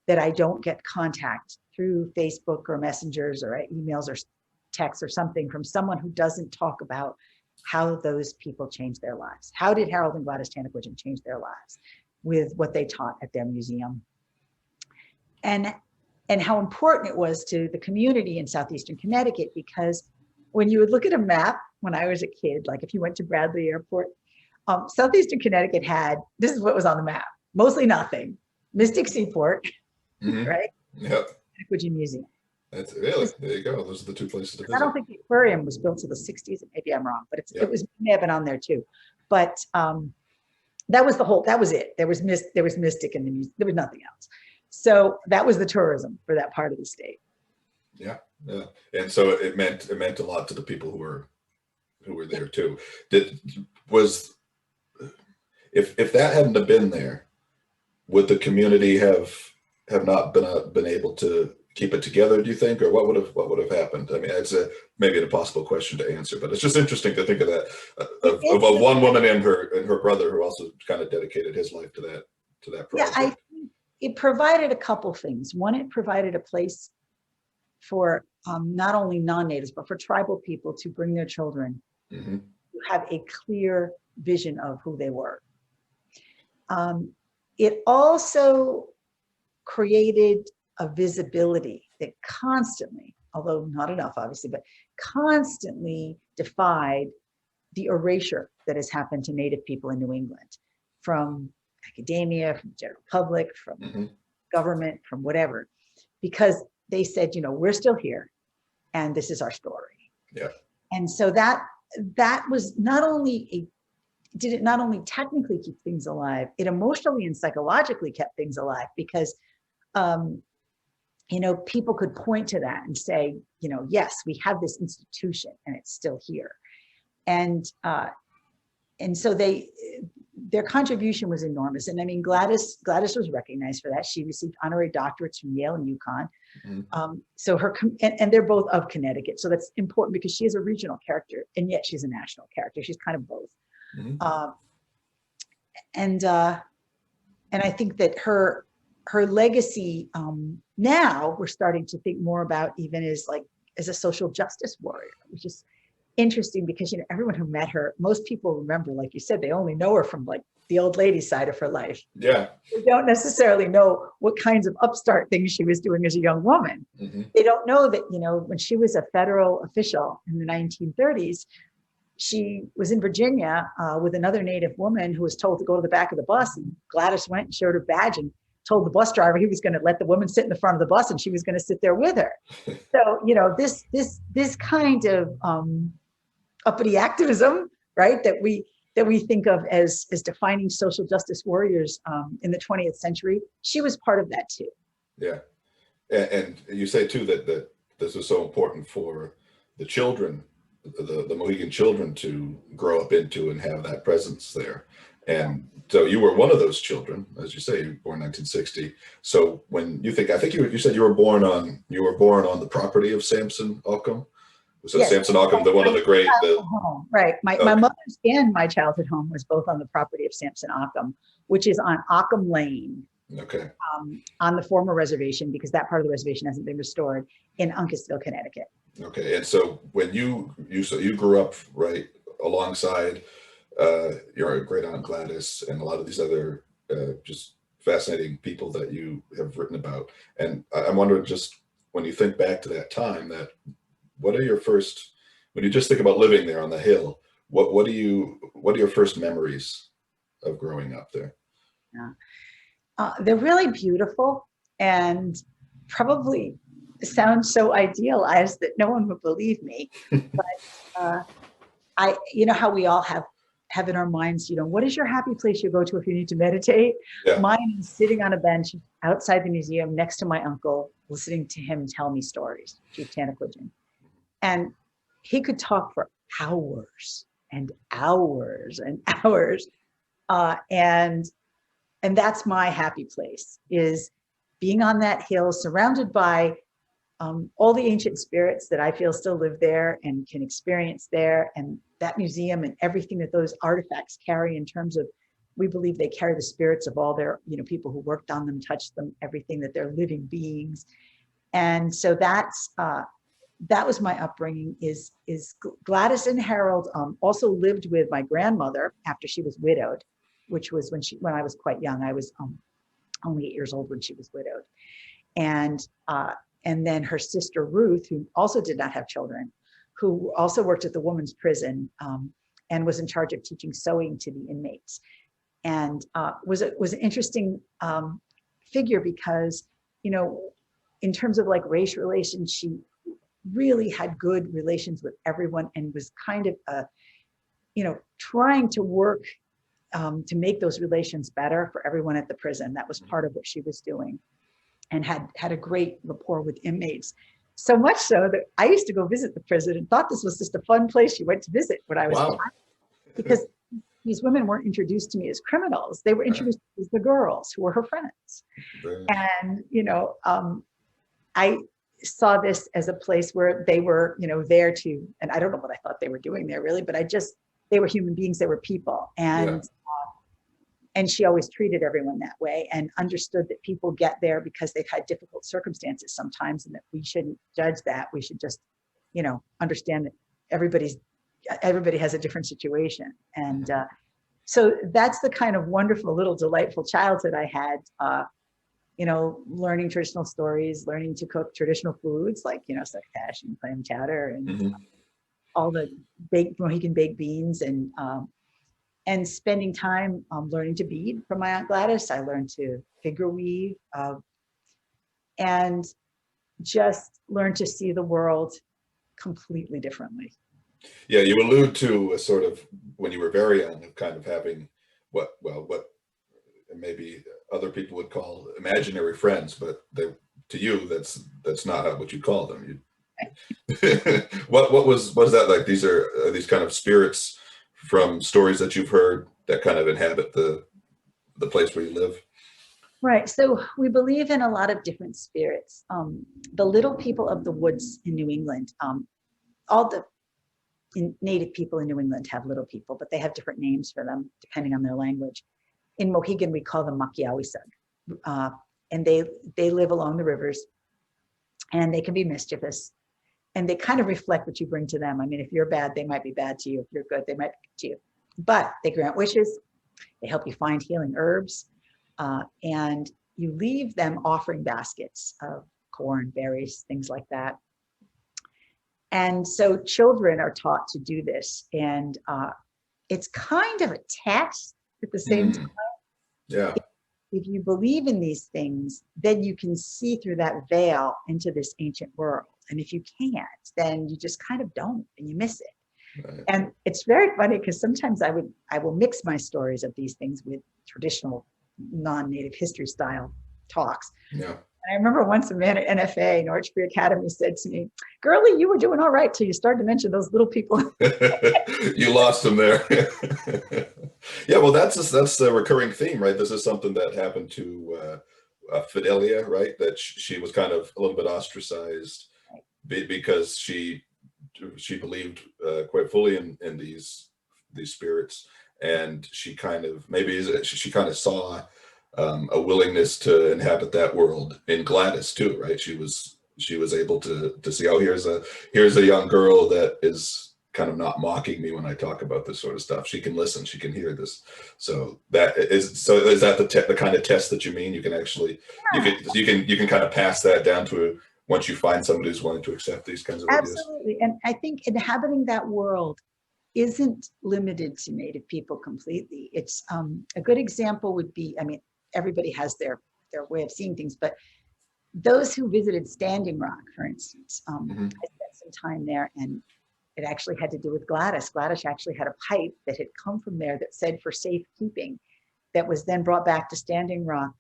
B: that I don't get contact through Facebook or messengers or emails or texts or something from someone who doesn't talk about how those people changed their lives. How did Harold and Gladys Tantaquidgeon change their lives with what they taught at their museum? And how important it was to the community in southeastern Connecticut, because when you would look at a map when I was a kid, like if you went to Bradley Airport, southeastern Connecticut had, this is what was on the map, mostly nothing. Mystic Seaport, right?
A: Yep.
B: Tantaquidgeon Museum.
A: That's really, there you go. Those are the two places to visit.
B: I don't think the aquarium was built till the 60s. Maybe I'm wrong, but it may have been on there too. But that was it. There was Mystic in the museum. There was nothing else. So that was the tourism for that part of the state.
A: Yeah, yeah. And so it meant a lot to the people who were who were there too. Was if that hadn't have been there, would the community have not been able to keep it together, do you think, or what would have happened? I mean, it's maybe an impossible question to answer, but it's just interesting to think of that of one woman and her brother who also kind of dedicated his life to that project.
B: Yeah, I think it provided a couple things. One, it provided a place for not only non-natives but for tribal people to bring their children
A: Mm-hmm.
B: to have a clear vision of who they were. It also created a visibility that constantly, although not enough obviously, but constantly defied the erasure that has happened to Native people in New England, from academia, from the general public, from
A: Mm-hmm.
B: government, from whatever, because they said, we're still here and this is our story.
A: Yeah. And
B: so that was not only did it not only technically keep things alive, it emotionally and psychologically kept things alive, because people could point to that and say, yes, we have this institution and it's still here. And so their contribution was enormous. And I mean, Gladys was recognized for that. She received honorary doctorates from Yale and UConn.
A: Mm-hmm.
B: So and they're both of Connecticut. So that's important because she is a regional character and yet she's a national character. She's kind of both.
A: Mm-hmm.
B: And I think that her legacy, now we're starting to think more about even as a social justice warrior, which is interesting because everyone who met her, most people remember, like you said, they only know her from like the old lady side of her life.
A: Yeah.
B: They don't necessarily know what kinds of upstart things she was doing as a young woman.
A: Mm-hmm.
B: They don't know that, when she was a federal official in the 1930s, she was in Virginia with another Native woman who was told to go to the back of the bus, and Gladys went and showed her badge and told the bus driver he was going to let the woman sit in the front of the bus and she was going to sit there with her. So, this kind of uppity activism, right, that we think of as defining social justice warriors in the 20th century, she was part of that too.
A: Yeah. And you say too that this is so important for the children, the Mohegan children, to grow up into and have that presence there. And so you were one of those children, as you say, you were born in 1960. So when you think, I think you said you were born on the property of Samson Occam. So yes, Samson Occam, one of the great.
B: Home. Right. My mother's and my childhood home was both on the property of Samson Occam, which is on Occam Lane.
A: Okay.
B: On the former reservation, because that part of the reservation hasn't been restored, in Uncasville, Connecticut.
A: Okay. And so when you grew up right alongside your great Aunt Gladys and a lot of these other just fascinating people that you have written about. And I'm wondering, just when you think back to that time, what are your first, when you just think about living there on the hill, what are your first memories of growing up there?
B: Yeah. They're really beautiful and probably sound so idealized that no one would believe me. But how we all have in our minds, what is your happy place you go to if you need to meditate? Yeah. Mine is sitting on a bench outside the museum next to my uncle, listening to him tell me stories, Chief Tantaquidgeon. And he could talk for hours and hours and hours. And that's my happy place, is being on that hill, surrounded by all the ancient spirits that I feel still live there and can experience there, and that museum and everything that those artifacts carry in terms of, we believe they carry the spirits of all their, people who worked on them, touched them, everything, that they're living beings. And so that was my upbringing. Is Gladys and Harold also lived with my grandmother after she was widowed, which was when I was quite young. I was only 8 years old when she was widowed. And then her sister Ruth, who also did not have children, who also worked at the women's prison and was in charge of teaching sewing to the inmates, and was an interesting figure because, in terms of like race relations, she really had good relations with everyone and was kind of, trying to work to make those relations better for everyone at the prison. That was part of what she was doing, and had a great rapport with inmates. So much so that I used to go visit the prison and thought this was just a fun place you went to visit when I was a
A: Wow.
B: child, because these women weren't introduced to me as criminals. They were introduced as the girls who were her friends. And, I saw this as a place where they were, there to, and I don't know what I thought they were doing there really, but they were human beings, they were people. And she always treated everyone that way and understood that people get there because they've had difficult circumstances sometimes, and that we shouldn't judge that. We should just, understand that everybody has a different situation. And so that's the kind of wonderful little delightful childhood I had, learning traditional stories, learning to cook traditional foods like, succotash and clam chowder and all the Mohegan baked beans, and spending time learning to bead from my Aunt Gladys. I learned to figure weave, and just learned to see the world completely differently.
A: Yeah, you allude to a sort of, when you were very young, kind of having what maybe other people would call imaginary friends, but to you, that's not what you call them. What was that like? These are these kind of spirits from stories that you've heard that kind of inhabit the place where you live?
B: Right. So we believe in a lot of different spirits. The little people of the woods in New England, all the native people in New England have little people, but they have different names for them depending on their language. In Mohegan, we call them makiawisug, and they live along the rivers, and they can be mischievous, and they kind of reflect what you bring to them. I mean, if you're bad, they might be bad to you. If you're good, they might be good to you. But they grant wishes. They help you find healing herbs, and you leave them offering baskets of corn, berries, things like that. And so children are taught to do this, and it's kind of a test at the same time.
A: Yeah.
B: If you believe in these things, then you can see through that veil into this ancient world. And if you can't, then you just kind of don't, and you miss it. Right. And it's very funny because sometimes I will mix my stories of these things with traditional non-native history style talks.
A: Yeah.
B: And I remember once a man at NFA, Norwich Free Academy, said to me, "Girlie, you were doing all right till you started to mention those little people."
A: You lost them there. Yeah, well, that's a recurring theme, right? This is something that happened to Fidelia, right? That she was kind of a little bit ostracized because she believed quite fully in these spirits, and she kind of saw a willingness to inhabit that world in Gladys too, right? She was able to see, oh, here's a young girl that is kind of not mocking me when I talk about this sort of stuff. She can listen, she can hear this. So is that the kind of test that you mean? You can actually, you can kind of pass that down to once you find somebody who's willing to accept these kinds of ideas.
B: Absolutely. And I think inhabiting that world isn't limited to Native people completely. It's a good example would be, I mean, everybody has their way of seeing things, but those who visited Standing Rock, for instance, I spent some time there, and it actually had to do with Gladys. Gladys actually had a pipe that had come from there that said for safekeeping, that was then brought back to Standing Rock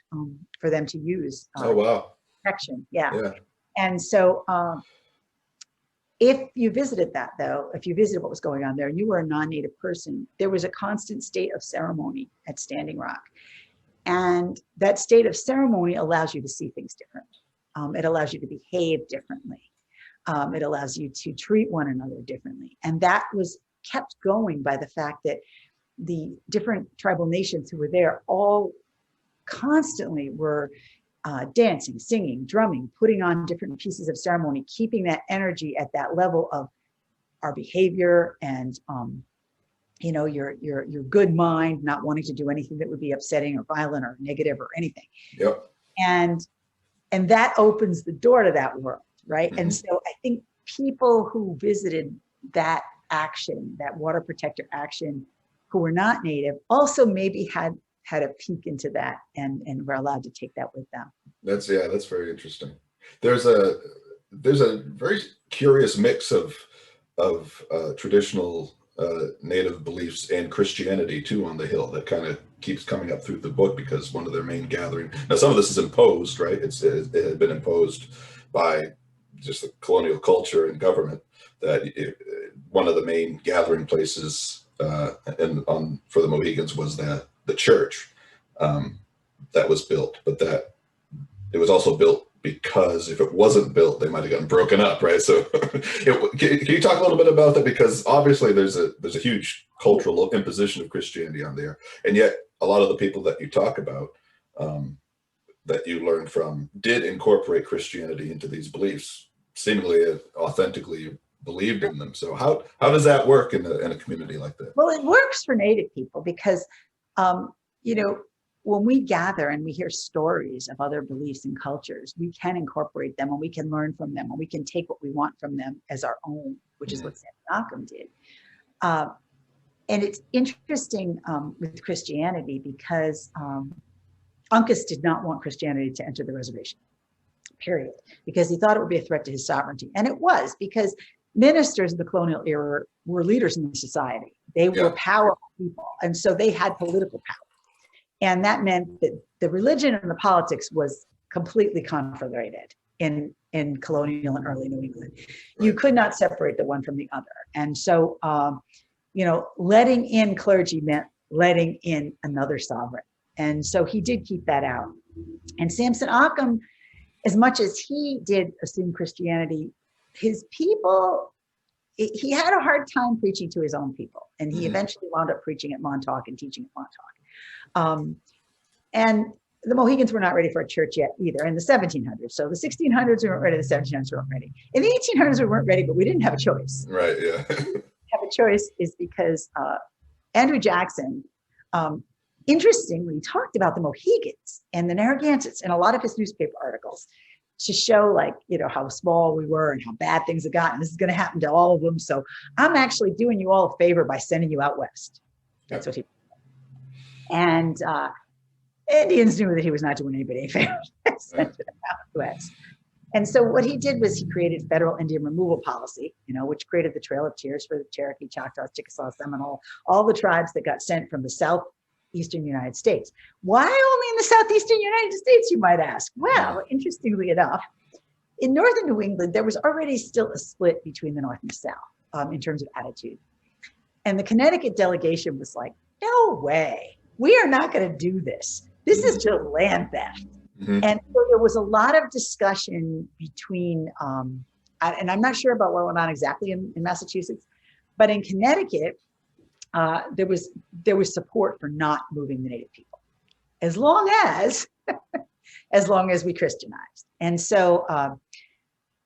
B: for them to use.
A: Oh, wow.
B: Protection, yeah. And so if you visited that, though, if you visited what was going on there, and you were a non-native person, there was a constant state of ceremony at Standing Rock. And that state of ceremony allows you to see things differently. It allows you to behave differently. It allows you to treat one another differently. And that was kept going by the fact that the different tribal nations who were there all constantly were dancing, singing, drumming, putting on different pieces of ceremony, keeping that energy at that level of our behavior and your good mind, not wanting to do anything that would be upsetting or violent or negative or anything.
A: Yep.
B: And that opens the door to that world, right? And so I think people who visited that action, that water protector action, who were not native, also maybe had a peek into that and were allowed to take that with them.
A: That's very interesting. There's a very curious mix of traditional native beliefs and Christianity too on the Hill that kind of keeps coming up through the book, because one of their main gathering, now some of this is imposed, right? It had been imposed by just the colonial culture and government, that one of the main gathering places for the Mohegans was the church that was built, but that it was also built because if it wasn't built, they might have gotten broken up, right? So can you talk a little bit about that? Because obviously there's a huge cultural imposition of Christianity on there, and yet a lot of the people that you talk about that you learned from did incorporate Christianity into these beliefs, seemingly authentically believed in them. So how does that work in a community like that?
B: Well, it works for Native people because, you know, when we gather and we hear stories of other beliefs and cultures, we can incorporate them and we can learn from them and we can take what we want from them as our own, which is what Samson did. And it's interesting with Christianity because Uncas did not want Christianity to enter the reservation, period, because he thought it would be a threat to his sovereignty. And it was, because ministers of the colonial era were leaders in the society. They were powerful people, and so they had political power. And that meant that the religion and the politics was completely conflagrated in colonial and early New England. Right. You could not separate the one from the other. And so, you know, letting in clergy meant letting in another sovereign. And so he did keep that out. And Samson Occam, as much as he did assume Christianity, his people, he had a hard time preaching to his own people. And he eventually wound up preaching at Montauk and teaching at Montauk. And the Mohegans were not ready for a church yet either in the 1700s. So the 1600s we weren't ready, the 1700s we weren't ready. In the 1800s we weren't ready, but we didn't have a choice.
A: Right, yeah.
B: Have a choice is because Andrew Jackson, interestingly, talked about the Mohegans and the Narragansetts in a lot of his newspaper articles to show, like, you know, how small we were and how bad things have gotten. This is going to happen to all of them. So I'm actually doing you all a favor by sending you out west. That's what he. And Indians knew that he was not doing anybody a favor. Sent them out west. And so what he did was he created federal Indian removal policy, you know, which created the Trail of Tears for the Cherokee, Choctaw, Chickasaw, Seminole, all the tribes that got sent from the southeastern United States. Why only in the southeastern United States, you might ask? Well, interestingly enough, in northern New England, there was already still a split between the North and the South in terms of attitude. And the Connecticut delegation was like, no way, we are not going to do this. This is just land theft. And so there was a lot of discussion between, and I'm not sure about what went on exactly in Massachusetts, but in Connecticut, there was support for not moving the Native people, as long as we Christianized. And so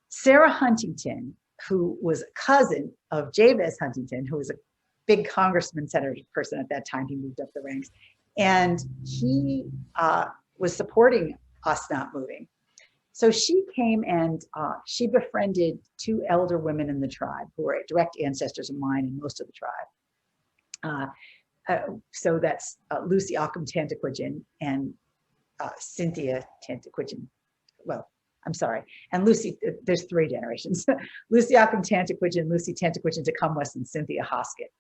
B: Sarah Huntington, who was a cousin of Jabez Huntington, who was a big congressman, senator person at that time, he moved up the ranks, and he was supporting us not moving. So she came and she befriended two elder women in the tribe who were direct ancestors of mine and most of the tribe. So that's Lucy Occam Tantaquidgeon and Cynthia Tantaquidgeon. Well, I'm sorry. And Lucy, there's three generations. Lucy Occam Tantaquidgeon, Lucy Tantaquidgeon Tecumwest, and Cynthia Hoskett.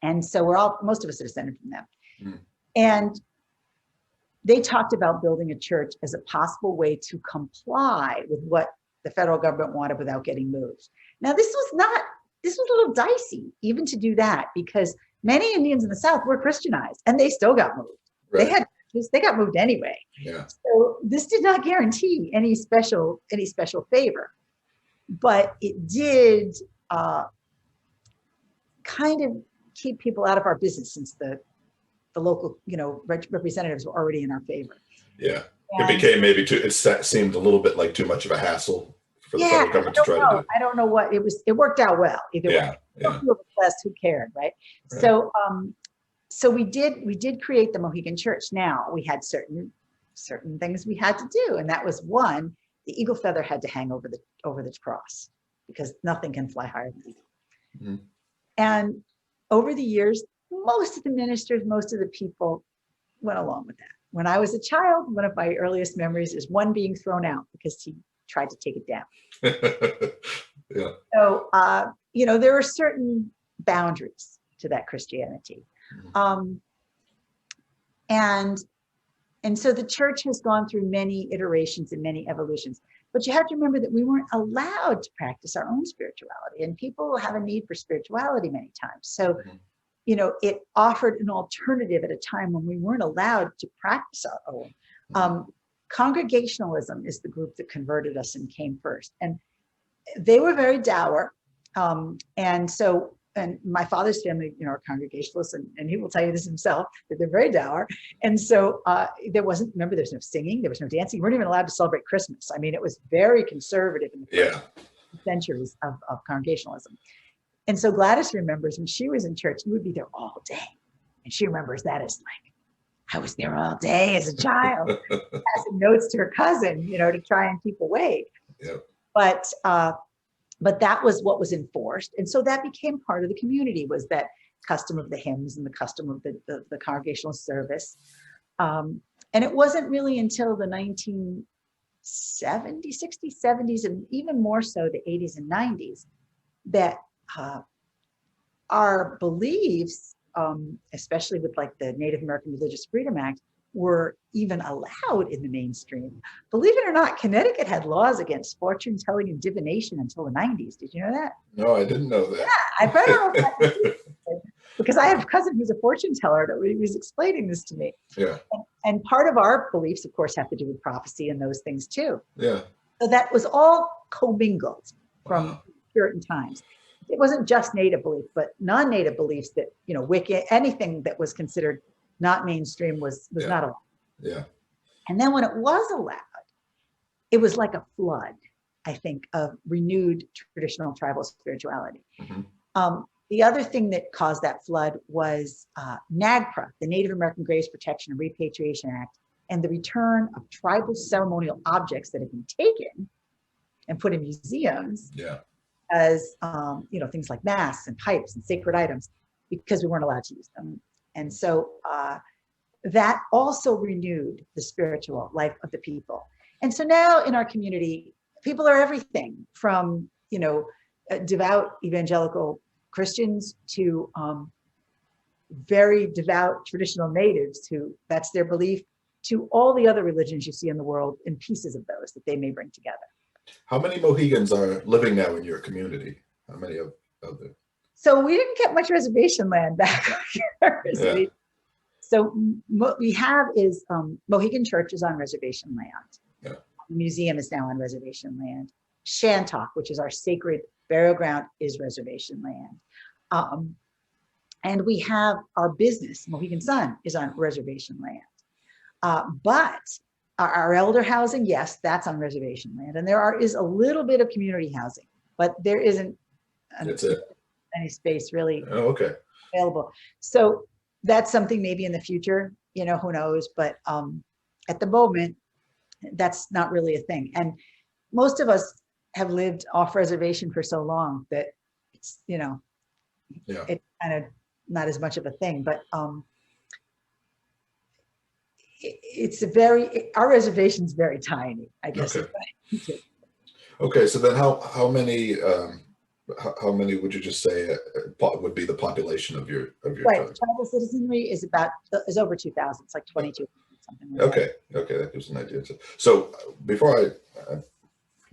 B: And so most of us are descended from them. And they talked about building a church as a possible way to comply with what the federal government wanted without getting moved. Now, this was a little dicey even to do that, because many Indians in the South were Christianized and they still got moved. Right. They got moved anyway. Yeah. So this did not guarantee any special favor, but it did kind of keep people out of our business, since the local, representatives were already in our favor. Yeah,
A: and it became maybe it seemed a little bit like too much of a hassle for the federal government to try to do.
B: I don't know what it was. It worked out well either way. Yeah. Who cared, right? So, so we did create the Mohegan Church. Now we had certain things we had to do, and that was one: the eagle feather had to hang over the cross, because nothing can fly higher than the eagle. And over the years, most of the ministers, most of the people went along with that. When I was a child, one of my earliest memories is one being thrown out because he tried to take it down.
A: Yeah.
B: So, there are certain boundaries to that Christianity. And And so the church has gone through many iterations and many evolutions. But you have to remember that we weren't allowed to practice our own spirituality, and people have a need for spirituality many times. So, you know, it offered an alternative at a time when we weren't allowed to practice our own. Congregationalism is the group that converted us and came first. And they were very dour. And my father's family, you know, are Congregationalists, and he will tell you this himself, that they're very dour. And so there's no singing, there was no dancing. You weren't even allowed to celebrate Christmas. I mean, it was very conservative in the first centuries of Congregationalism. And so Gladys remembers when she was in church, you would be there all day. And she remembers that as like, I was there all day as a child, passing notes to her cousin, you know, to try and keep awake.
A: Yep.
B: But that was what was enforced. And so that became part of the community, was that custom of the hymns and the custom of the congregational service. And it wasn't really until the 1970s, 60s, 70s, and even more so the 80s and 90s, that our beliefs, especially with like the Native American Religious Freedom Act, were even allowed in the mainstream. Believe it or not, Connecticut had laws against fortune telling and divination until the 90s. Did you know that?
A: No, I didn't know that.
B: Yeah, I better know because I have a cousin who's a fortune teller that was explaining this to me.
A: Yeah.
B: And part of our beliefs, of course, have to do with prophecy and those things too.
A: Yeah.
B: So that was all commingled from Puritan times. It wasn't just Native belief, but non-Native beliefs that, you know, Wicca, anything that was considered not mainstream was not allowed.
A: Yeah.
B: And then when it was allowed, it was like a flood, I think, of renewed traditional tribal spirituality. The other thing that caused that flood was NAGPRA, the Native American Graves Protection and Repatriation Act, and the return of tribal ceremonial objects that had been taken and put in museums as, you know, things like masks and pipes and sacred items, because we weren't allowed to use them. And so that also renewed the spiritual life of the people. And so now in our community, people are everything from, you know, devout evangelical Christians to very devout traditional natives who that's their belief, to all the other religions you see in the world and pieces of those that they may bring together.
A: How many Mohegans are living now in your community? How many of them?
B: So we didn't get much reservation land back here. So what we have is Mohegan Church is on reservation land. The museum is now on reservation land. Shantok, which is our sacred burial ground, is reservation land. And we have our business, Mohegan Sun, is on reservation land. But our elder housing, yes, that's on reservation land. And is a little bit of community housing, but there isn't any space really available. So that's something maybe in the future, you know, who knows, but at the moment, that's not really a thing. And most of us have lived off reservation for so long that it's, you know, it's kind of not as much of a thing, but our reservation's very tiny, I guess.
A: Okay, so then how many would you just say would be the population of your tribe?
B: Tribal citizenry is over 2,000. It's like 22 something like that.
A: Okay, that gives an idea. So before I've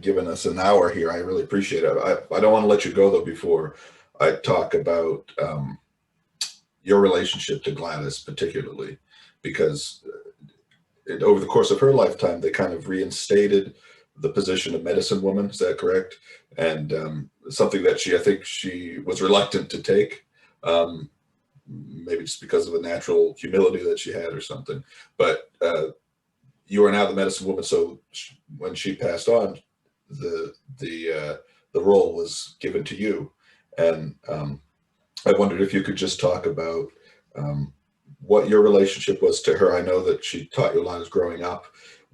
A: given us an hour here, I really appreciate it. I don't want to let you go though before I talk about your relationship to Gladys particularly, because over the course of her lifetime, they kind of reinstated the position of medicine woman. Is that correct? And something that I think she was reluctant to take, maybe just because of the natural humility that she had or something. But you are now the medicine woman. So when she passed on, the role was given to you. And I wondered if you could just talk about what your relationship was to her. I know that she taught you a lot as growing up.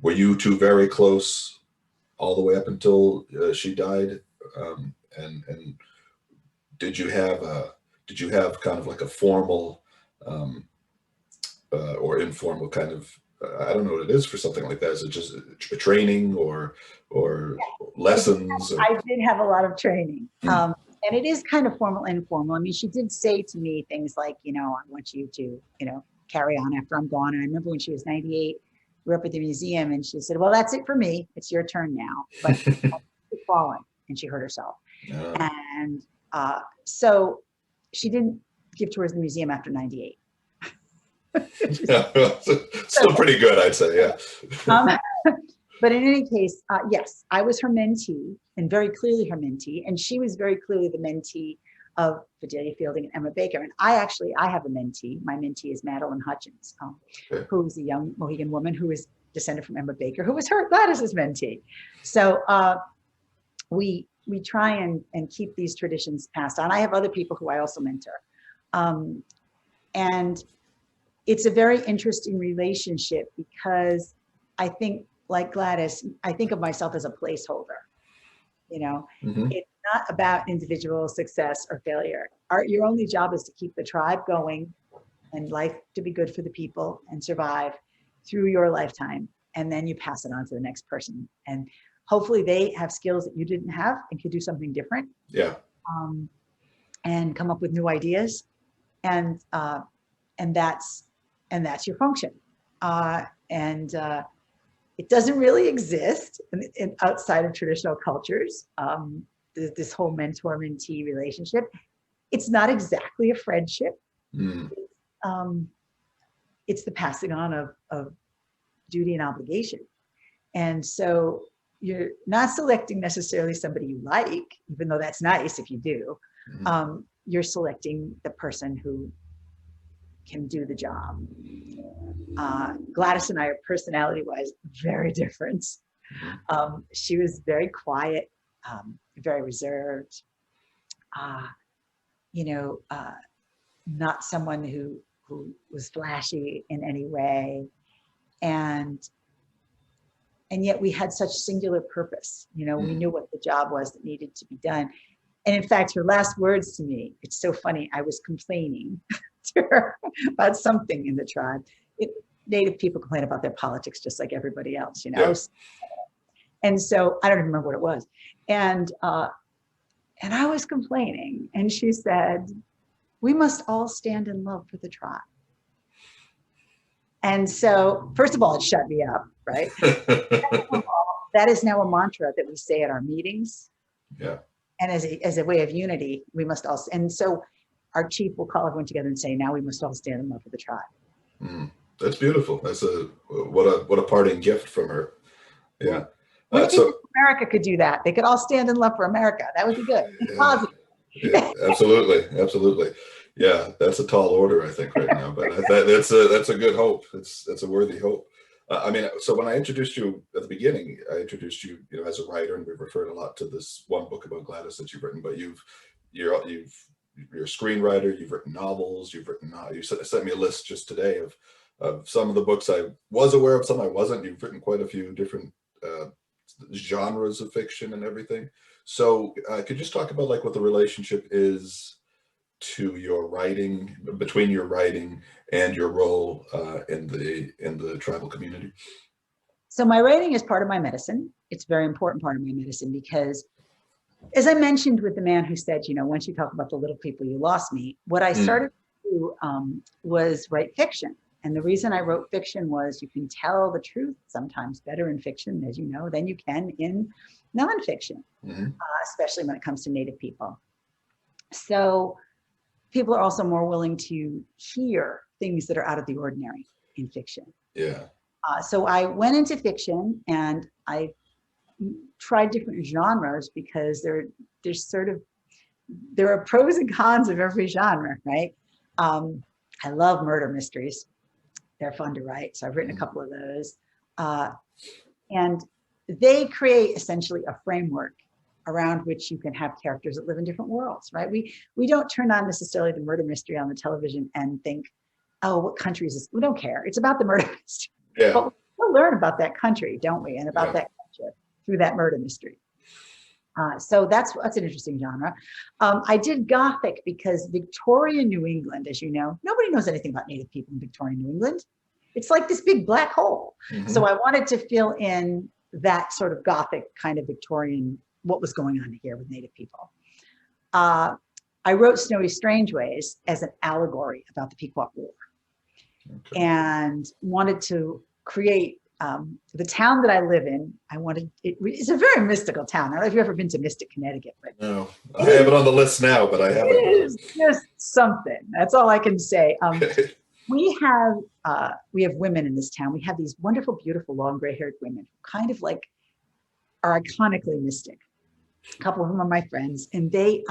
A: Were you two very close all the way up until she died? And did you have kind of like a formal or informal kind of, I don't know what it is for something like that. Is it just a training or lessons?
B: I did have a lot of training. And it is kind of formal and informal. I mean, she did say to me things like, you know, I want you to, you know, carry on after I'm gone. And I remember when she was 98, we're up at the museum, and she said, well, that's it for me. It's your turn now. But she's fallen, and she hurt herself.
A: Yeah.
B: And so she didn't give tours in the museum after 98.
A: Still pretty good, I'd say, yeah.
B: But in any case, yes, I was her mentee, and very clearly her mentee, and she was very clearly the mentee of Fidelia Fielding and Emma Baker. And I have a mentee. My mentee is Madeline Hutchins,
A: Okay.
B: who's a young Mohegan woman who is descended from Emma Baker, who was her Gladys's mentee. So we try and keep these traditions passed on. I have other people who I also mentor. And it's a very interesting relationship because I think, like Gladys, I think of myself as a placeholder. You know, it's not about individual success or failure. Your only job is to keep the tribe going and life to be good for the people and survive through your lifetime. And then you pass it on to the next person. And hopefully they have skills that you didn't have and could do something different.
A: Yeah.
B: And come up with new ideas. And that's your function. It doesn't really exist in outside of traditional cultures. This whole mentor-mentee relationship. It's not exactly a friendship. It's the passing on of duty and obligation. And so you're not selecting necessarily somebody you like, even though that's nice if you do. You're selecting the person who can do the job. Gladys and I are personality-wise very different. She was very quiet, very reserved, not someone who was flashy in any way. And yet we had such singular purpose. We knew what the job was that needed to be done. And in fact, her last words to me, it's so funny, I was complaining to her about something in the tribe. Native people complain about their politics just like everybody else,
A: Yeah.
B: And so I don't even remember what it was. And I was complaining, and she said, we must all stand in love for the tribe. And so, first of all, it shut me up, right? That is now a mantra that we say at our meetings.
A: Yeah.
B: And as a way of unity, we must all, and so our chief will call everyone together and say, now we must all stand in love for the tribe.
A: That's beautiful. That's what a parting gift from her. Yeah.
B: So America could do that. They could all stand in love for America. That would be good. Positive.
A: Yeah, absolutely. Yeah, that's a tall order, I think, right now. But that's a good hope. It's a worthy hope. So when I introduced you at the beginning, I introduced you, as a writer, and we've referred a lot to this one book about Gladys that you've written. But you're a screenwriter. You've written novels. You sent me a list just today of some of the books I was aware of, some I wasn't. You've written quite a few different genres of fiction and everything. So could you just talk about what the relationship is to your writing, between your writing and your role in the tribal community?
B: So my writing is part of my medicine. It's a very important part of my medicine because, as I mentioned with the man who said, once you talk about the little people, you lost me. What I started to do was write fiction. And the reason I wrote fiction was you can tell the truth sometimes better in fiction, as you know, than you can in nonfiction, especially when it comes to Native people. So people are also more willing to hear things that are out of the ordinary in fiction.
A: Yeah.
B: So I went into fiction and I tried different genres because there are pros and cons of every genre, right? I love murder mysteries. They're fun to write. So I've written a couple of those. And they create essentially a framework around which you can have characters that live in different worlds, right? We don't turn on necessarily the murder mystery on the television and think, oh, what country is this? We don't care. It's about the murder mystery.
A: Yeah.
B: But we'll learn about that country, don't we? And about that culture through that murder mystery. So that's an interesting genre. I did Gothic because Victorian New England, as you know, nobody knows anything about Native people in Victorian New England. It's like this big black hole. So I wanted to fill in that sort of Gothic kind of Victorian, what was going on here with Native people. I wrote Snowy Strangeways as an allegory about the Pequot War and wanted to create the town that I live in, it's a very mystical town. I don't know if you've ever been to Mystic, Connecticut, but
A: No, I have it on the list now, but I haven't.
B: it is just something. That's all I can say.
A: Okay.
B: We have women in this town. We have these wonderful, beautiful, long gray-haired women who kind of like are iconically mystic. A couple of them are my friends, and they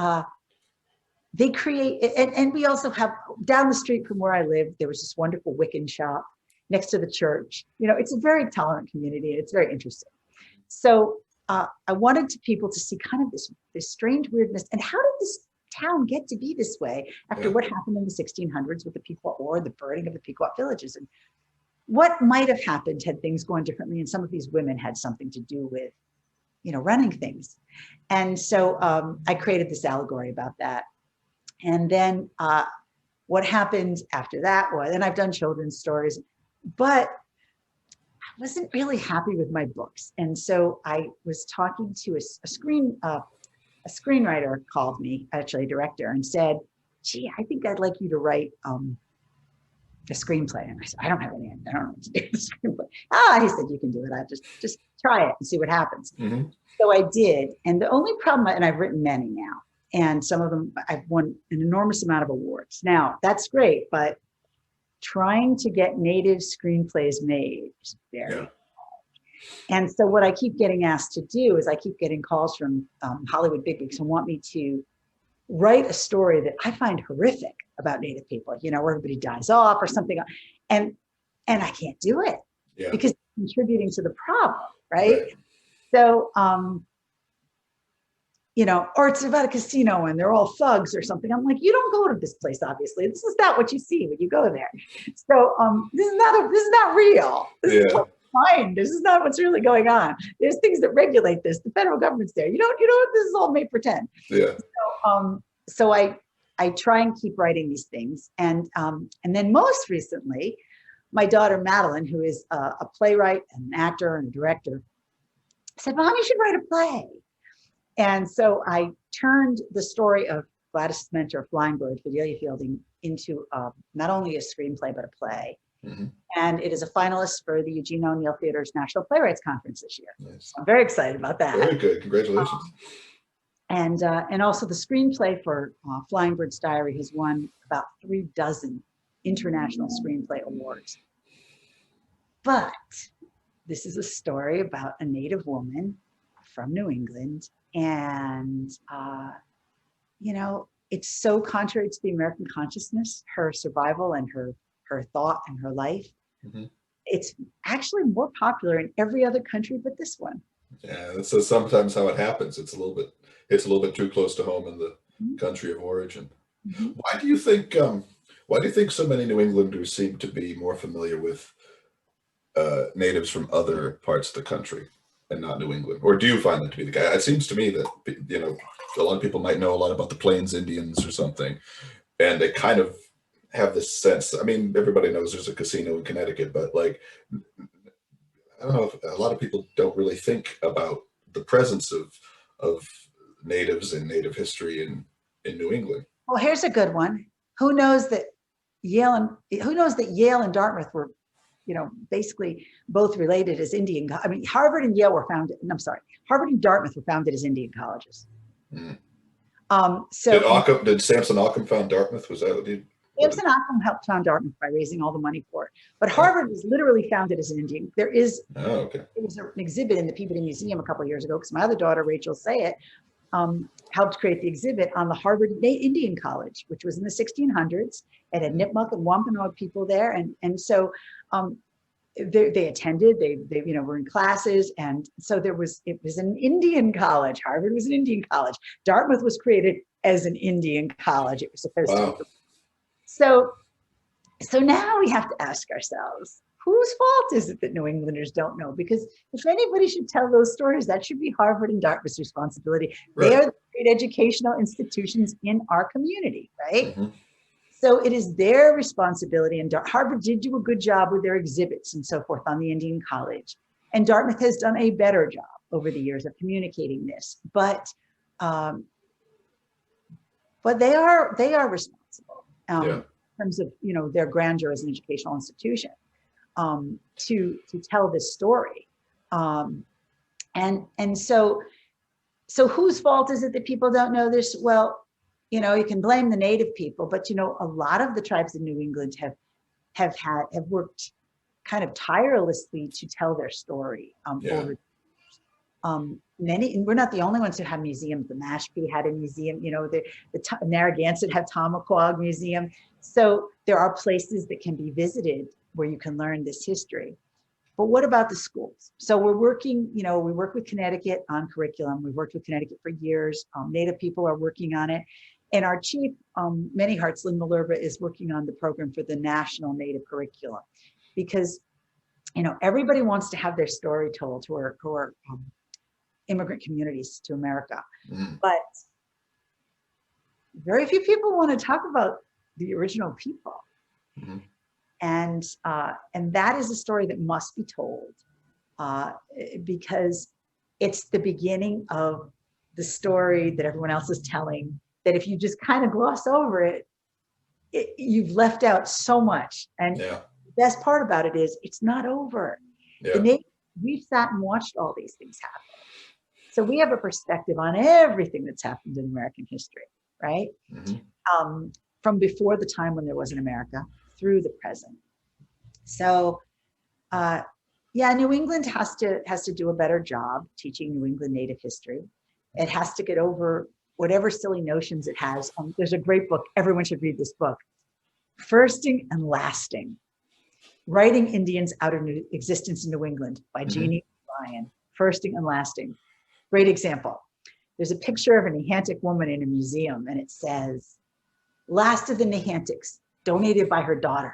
B: create, and we also have down the street from where I live, there was this wonderful Wiccan shop next to the church. You know, it's a very tolerant community, and it's very interesting. So I wanted people to see kind of this strange weirdness, and how did this town get to be this way after what happened in the 1600s with the Pequot War, the burning of the Pequot villages, and what might have happened had things gone differently, and some of these women had something to do with, you know, running things. And so I created this allegory about that. And then what happened after that was, and I've done children's stories, but I wasn't really happy with my books. And so I was talking to a screenwriter called me, actually a director, and said, gee, I think I'd like you to write a screenplay. And I said, I don't know what to do with the screenplay. He said, you can do it. I just try it and see what happens.
A: Mm-hmm.
B: So I did. And the only problem, and I've written many now, and some of them I've won an enormous amount of awards. Now, that's great, but trying to get native screenplays made is very hard. And so what I keep getting asked to do is I keep getting calls from Hollywood bigwigs who want me to write a story that I find horrific about Native people, you know, where everybody dies off or something. And I can't do it because it's contributing to the problem, right? So, you know, or it's about a casino and they're all thugs or something. I'm like, you don't go to this place, obviously. This is not what you see when you go there. So this is not real. This is fine. This is not what's really going on. There's things that regulate this. The federal government's there. You know, this is all made pretend. Yeah. So I try and keep writing these things. And then most recently, my daughter Madeline, who is a playwright and an actor and a director, said, Mom, you should write a play. And so I turned the story of Gladys' mentor, Flying Bird, Fidelia Fielding, into not only a screenplay, but a play. Mm-hmm. And it is a finalist for the Eugene O'Neill Theater's National Playwrights Conference this year. Nice. So I'm very excited about that.
A: Very good. Congratulations.
B: And also the screenplay for Flying Bird's Diary has won about 36 international screenplay awards. But this is a story about a Native woman from New England. And, you know, it's so contrary to the American consciousness, her survival and her thought and her life. Mm-hmm. It's actually more popular in every other country but this one.
A: Yeah, this is sometimes how it happens. It's a little bit too close to home in the country of origin. Mm-hmm. Why do you think so many New Englanders seem to be more familiar with natives from other parts of the country and not New England? Or do you find that to be the case? It seems to me that, you know, a lot of people might know a lot about the Plains Indians or something, and they kind of have this sense. I mean, everybody knows there's a casino in Connecticut, but like, I don't know if a lot of people don't really think about the presence of natives and native history in New England.
B: Well, here's a good one. Who knows that Yale and Dartmouth were, you know, basically both related as Indian. I mean, Harvard and Yale were founded. I'm sorry, Harvard and Dartmouth were founded as Indian colleges. Mm.
A: So did Samson Occam found Dartmouth? Was that what he?
B: Samson Occam helped found Dartmouth by raising all the money for it. But Harvard was literally founded as an Indian. There was an exhibit in the Peabody Museum a couple of years ago because my other daughter, Rachel Sayet, helped create the exhibit on the Harvard Indian College, which was in the 1600s. It had Nipmuc and Wampanoag people there. And so they attended, they you know, were in classes. And so it was an Indian college. Harvard was an Indian college. Dartmouth was created as an Indian college. It was supposed to be. So now we have to ask ourselves, whose fault is it that New Englanders don't know? Because if anybody should tell those stories, that should be Harvard and Dartmouth's responsibility. Right. They are the great educational institutions in our community, right? Mm-hmm. So it is their responsibility. And Harvard did do a good job with their exhibits and so forth on the Indian College. And Dartmouth has done a better job over the years of communicating this. But they are responsible. In terms of, you know, their grandeur as an educational institution. to tell this story. And so whose fault is it that people don't know this? Well, you can blame the native people, but a lot of the tribes in New England have worked kind of tirelessly to tell their story over many, and we're not the only ones who have museums. The Mashpee had a museum, the Narragansett had Tamaquag Museum. So there are places that can be visited where you can learn this history. But what about the schools? So we're working, we work with Connecticut on curriculum. We've worked with Connecticut for years. Native people are working on it. And our chief, Many Hearts, Lynn Malerba, is working on the program for the national Native curriculum. Because, everybody wants to have their story told who are immigrant communities to America. But very few people want to talk about the original people. And that is a story that must be told because it's the beginning of the story that everyone else is telling, that if you just kind of gloss over it, you've left out so much. And the best part about it is it's not over. We've sat and watched all these things happen. So we have a perspective on everything that's happened in American history, right? From before the time when there was an America through the present. So, New England has to do a better job teaching New England Native history. It has to get over whatever silly notions it has. There's a great book. Everyone should read this book. Firsting and Lasting, Writing Indians Out of Existence in New England by Jeannie Ryan. Firsting and Lasting. Great example. There's a picture of a Nehantic woman in a museum, and it says, "Last of the Nehantics, donated by her daughter."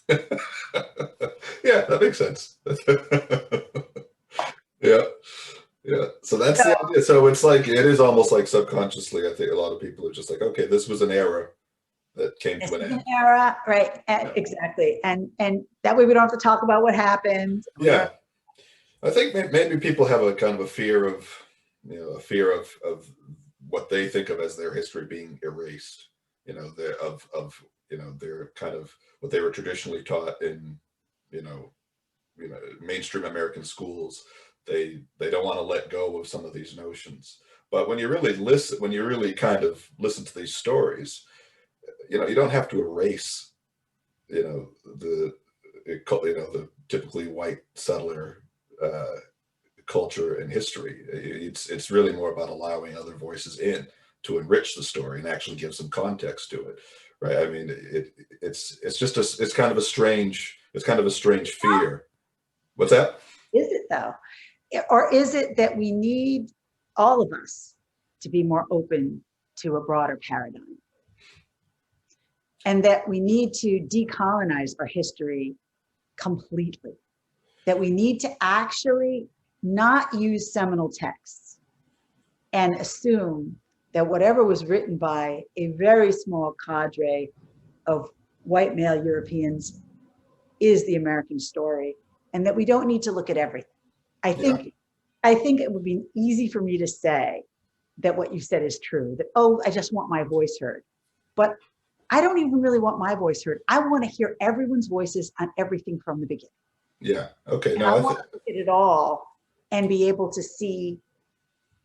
A: Yeah, that makes sense. Yeah. So that's the idea. So it's like, it is almost like subconsciously, I think a lot of people are just like, okay, this was an era that came to an end.
B: Era, right? Exactly. And that way we don't have to talk about what happened.
A: Yeah. I think maybe people have a kind of a fear of what they think of as their history being erased. Their kind of what they were traditionally taught in, mainstream American schools. They don't want to let go of some of these notions. But when you really kind of listen to these stories, you don't have to erase, the typically white settler culture and history. It's really more about allowing other voices in to enrich the story and actually give some context to it, right? I mean, it's kind of a strange fear. What's that?
B: Is it though? Or is it that we need all of us to be more open to a broader paradigm? And that we need to decolonize our history completely. That we need to actually not use seminal texts and assume that whatever was written by a very small cadre of white male Europeans is the American story, and that we don't need to look at everything. I think it would be easy for me to say that what you said is true, that, I just want my voice heard. But I don't even really want my voice heard. I want to hear everyone's voices on everything from the beginning.
A: Yeah. Okay.
B: And I want to look at it all and be able to see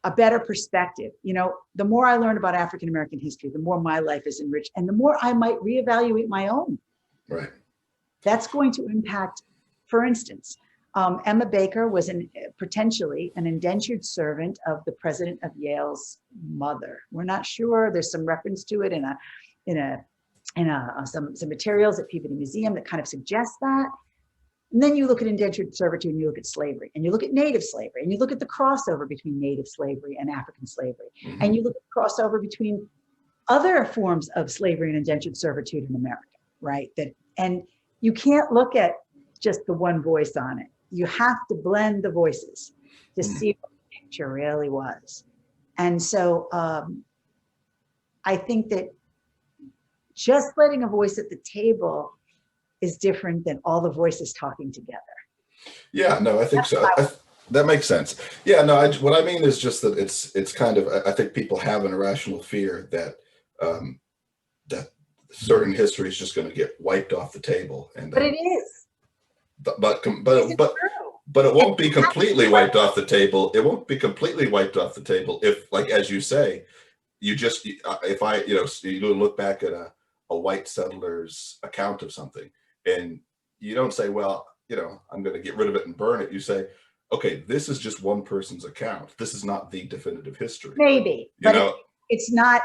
B: a better perspective. The more I learn about African American history, the more my life is enriched, and the more I might reevaluate my own.
A: Right.
B: That's going to impact, for instance, Emma Baker was potentially an indentured servant of the president of Yale's mother. We're not sure. There's some reference to it in some materials at Peabody Museum that kind of suggest that. And then you look at indentured servitude, and you look at slavery, and you look at native slavery, and you look at the crossover between native slavery and African slavery, and you look at crossover between other forms of slavery and indentured servitude in America, right? And you can't look at just the one voice on it. You have to blend the voices to see what the picture really was. And so I think that just letting a voice at the table is different than all the voices talking together. Yeah, no, I think so.
A: That makes sense. Yeah, no, what I mean is just that it's kind of, I think people have an irrational fear that that certain history is just going to get wiped off the table. But
B: it is.
A: but it won't be completely wiped off the table. It won't be completely wiped off the table if, like, as you say, you just, if I, you look back at a white settler's account of something, and you don't say, well, I'm going to get rid of it and burn it. You say, okay, this is just one person's account. This is not the definitive history.
B: Maybe, but it's not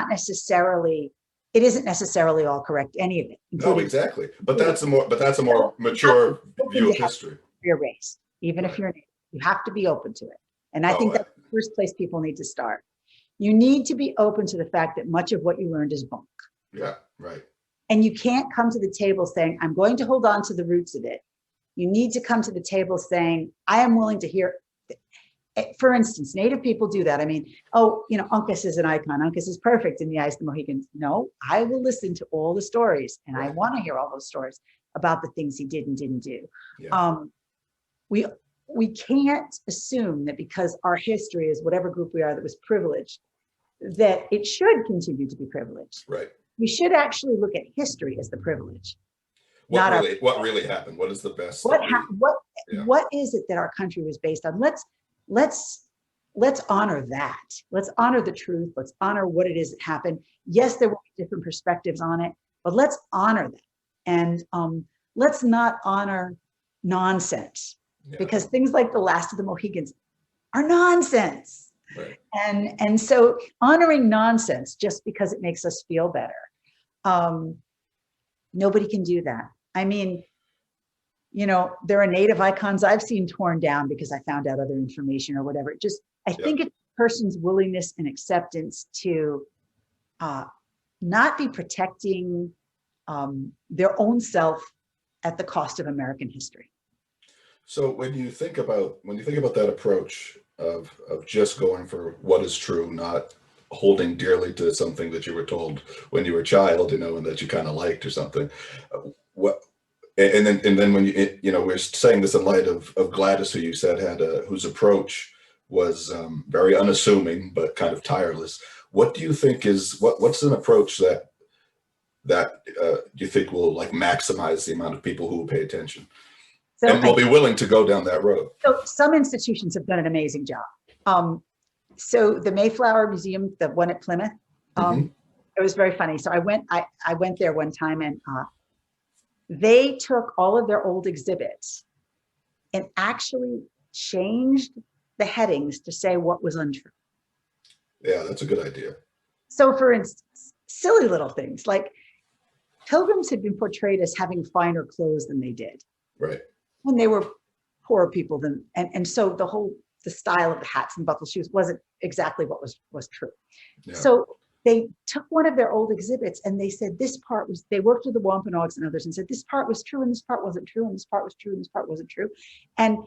B: necessarily, it isn't necessarily all correct, any of it.
A: No, exactly. But that's a more mature view of history.
B: Your race, even if you're, you have to be open to it. And I think that's the first place people need to start. You need to be open to the fact that much of what you learned is bunk.
A: Yeah, right.
B: And you can't come to the table saying, I'm going to hold on to the roots of it. You need to come to the table saying, I am willing to hear. For instance, Native people do that. I mean, Uncas is an icon. Uncas is perfect in the eyes of the Mohegans. No, I will listen to all the stories, and I want to hear all those stories about the things he did and didn't do. Yeah. We can't assume that because our history is whatever group we are that was privileged, that it should continue to be privileged.
A: Right.
B: We should actually look at history as the privilege.
A: What really happened? What is the best?
B: What is it that our country was based on? Let's honor that. Let's honor the truth. Let's honor what it is that happened. Yes, there will be different perspectives on it, but let's honor that. And let's not honor nonsense, because things like the last of the Mohegans are nonsense.
A: Right.
B: And so honoring nonsense just because it makes us feel better, nobody can do that. I mean, there are Native icons I've seen torn down because I found out other information or whatever. I think it's a person's willingness and acceptance to not be protecting their own self at the cost of American history.
A: So when you think about that approach of just going for what is true, not holding dearly to something that you were told when you were a child, and that you kind of liked or something, and then when we're saying this in light of Gladys, who you said whose approach was very unassuming but kind of tireless. What do you think is what's an approach that you think will maximize the amount of people who will pay attention and will be willing to go down that road?
B: So some institutions have done an amazing job. So the Mayflower Museum, the one at Plymouth, it was very funny. So I went there one time, and they took all of their old exhibits and actually changed the headings to say what was untrue.
A: Yeah, that's a good idea.
B: So for instance, silly little things like Pilgrims had been portrayed as having finer clothes than they did.
A: Right.
B: When they were poorer people than, and so the style of the hats and buckle shoes wasn't exactly what was true. Yeah. So they took one of their old exhibits and they said this part was, they worked with the Wampanoags and others and said this part was true and this part wasn't true and this part was true and this part wasn't true. And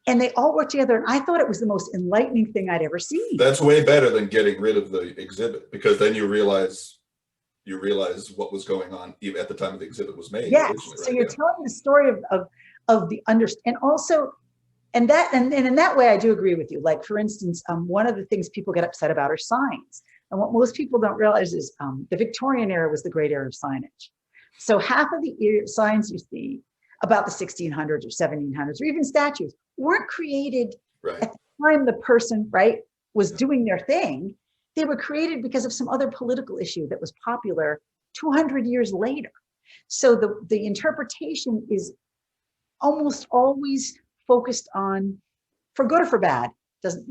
B: they all worked together, and I thought it was the most enlightening thing I'd ever seen.
A: That's way better than getting rid of the exhibit, because then you realize what was going on even at the time the exhibit was made.
B: Yes, so right? You're telling the story of the and also, and in that way I do agree with you. Like for instance, one of the things people get upset about are signs, and what most people don't realize is the Victorian era was the great era of signage. So half of the signs you see about the 1600s or 1700s or even statues weren't created at the time the person was doing their thing. They were created because of some other political issue that was popular 200 years later. So the interpretation is almost always focused on, for good or for bad, doesn't,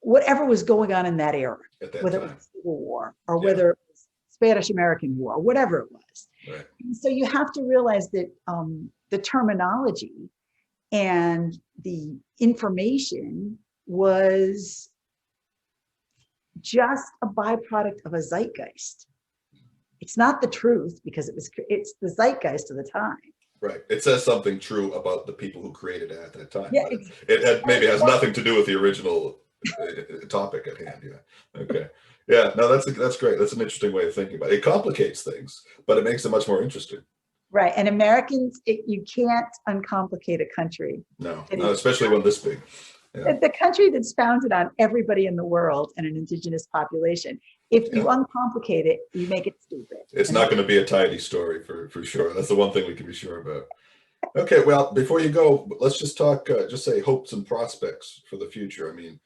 B: whatever was going on in that era, whether it was the Civil War or whether it was Spanish-American War, whatever it was.
A: Right.
B: And so you have to realize that the terminology and the information was just a byproduct of a zeitgeist. It's not the truth because it's the zeitgeist of the time.
A: Right. It says something true about the people who created it at that time. Yeah, it maybe has nothing to do with the original topic at hand. Yeah. Okay. Yeah. No, that's great. That's an interesting way of thinking about it. It complicates things, but it makes it much more interesting.
B: Right. And Americans, you can't uncomplicate a country.
A: No, especially one this big. Yeah.
B: The country that's founded on everybody in the world and an indigenous population. If you uncomplicate it, you make it stupid.
A: It's not going to be a tidy story for sure. That's the one thing we can be sure about. Okay, well, before you go, let's just talk, just say hopes and prospects for the future. I mean,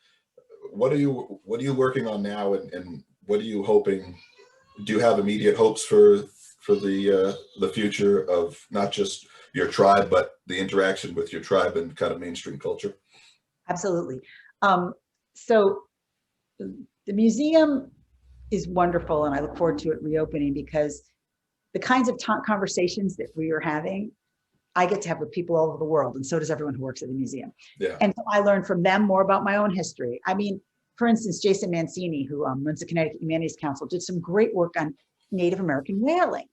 A: what are you working on now, and what are you hoping? Do you have immediate hopes for the future of not just your tribe, but the interaction with your tribe and kind of mainstream culture?
B: Absolutely. So the museum is wonderful, and I look forward to it reopening because the kinds of conversations that we are having, I get to have with people all over the world, and so does everyone who works at the museum.
A: Yeah.
B: And so I learn from them more about my own history. I mean, for instance, Jason Mancini, who runs the Connecticut Humanities Council, did some great work on Native American whaling.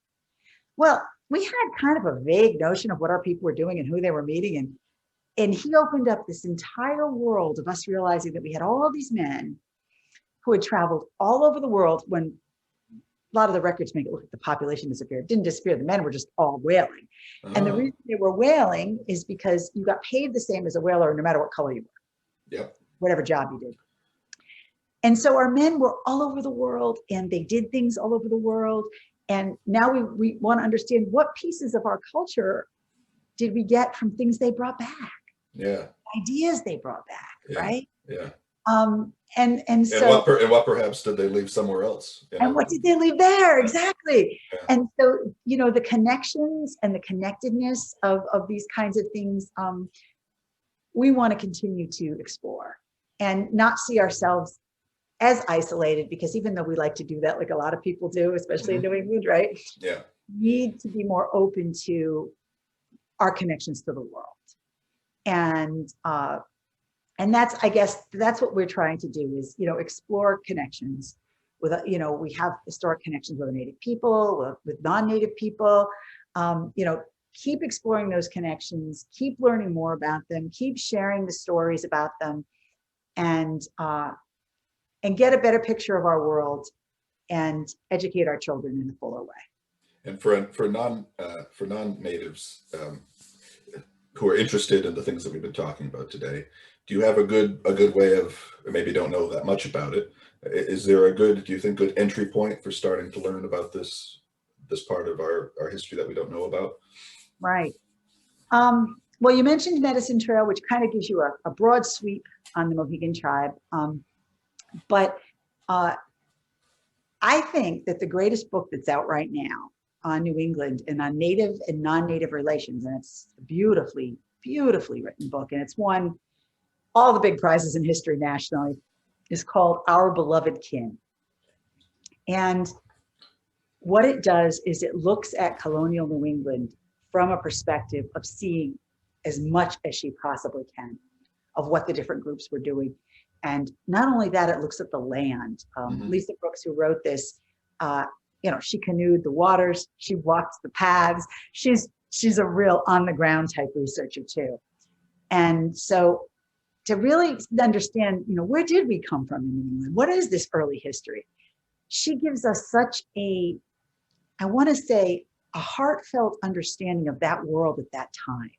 B: Well, we had kind of a vague notion of what our people were doing and who they were meeting. And he opened up this entire world of us realizing that we had all these men who had traveled all over the world. When a lot of the records make it look like the population disappeared. It didn't disappear. The men were just all whaling. And the reason they were whaling is because you got paid the same as a whaler no matter what color you were.
A: Yep.
B: Whatever job you did. And so our men were all over the world, and they did things all over the world. And now we want to understand what pieces of our culture did we get from things they brought back.
A: Yeah.
B: Ideas they brought back,
A: Yeah.
B: right?
A: Yeah.
B: And so
A: what perhaps did they leave somewhere else? You know?
B: And what did they leave there? Exactly.
A: Yeah.
B: And so, the connections and the connectedness of these kinds of things, we want to continue to explore and not see ourselves as isolated, because even though we like to do that, like a lot of people do, especially in New England, right?
A: Yeah.
B: We need to be more open to our connections to the world. And that's, I guess, that's what we're trying to do is, explore connections with, we have historic connections with the Native people, with non-Native people, keep exploring those connections, keep learning more about them, keep sharing the stories about them, and get a better picture of our world and educate our children in a fuller way.
A: And for non-natives who are interested in the things that we've been talking about today, do you have a good way of, maybe don't know that much about it? Is there do you think, good entry point for starting to learn about this part of our history that we don't know about?
B: Right. Well, you mentioned Medicine Trail, which kind of gives you a broad sweep on the Mohegan tribe. But I think that the greatest book that's out right now on New England and on Native and non-Native relations, and it's a beautifully, beautifully written book, and it's won all the big prizes in history nationally, is called Our Beloved Kin. And what it does is it looks at colonial New England from a perspective of seeing as much as she possibly can of what the different groups were doing. And not only that, it looks at the land. Lisa Brooks, who wrote this, she canoed the waters, she walked the paths. She's a real on the ground type researcher too. And so to really understand, where did we come from in New England? What is this early history? She gives us such a heartfelt understanding of that world at that time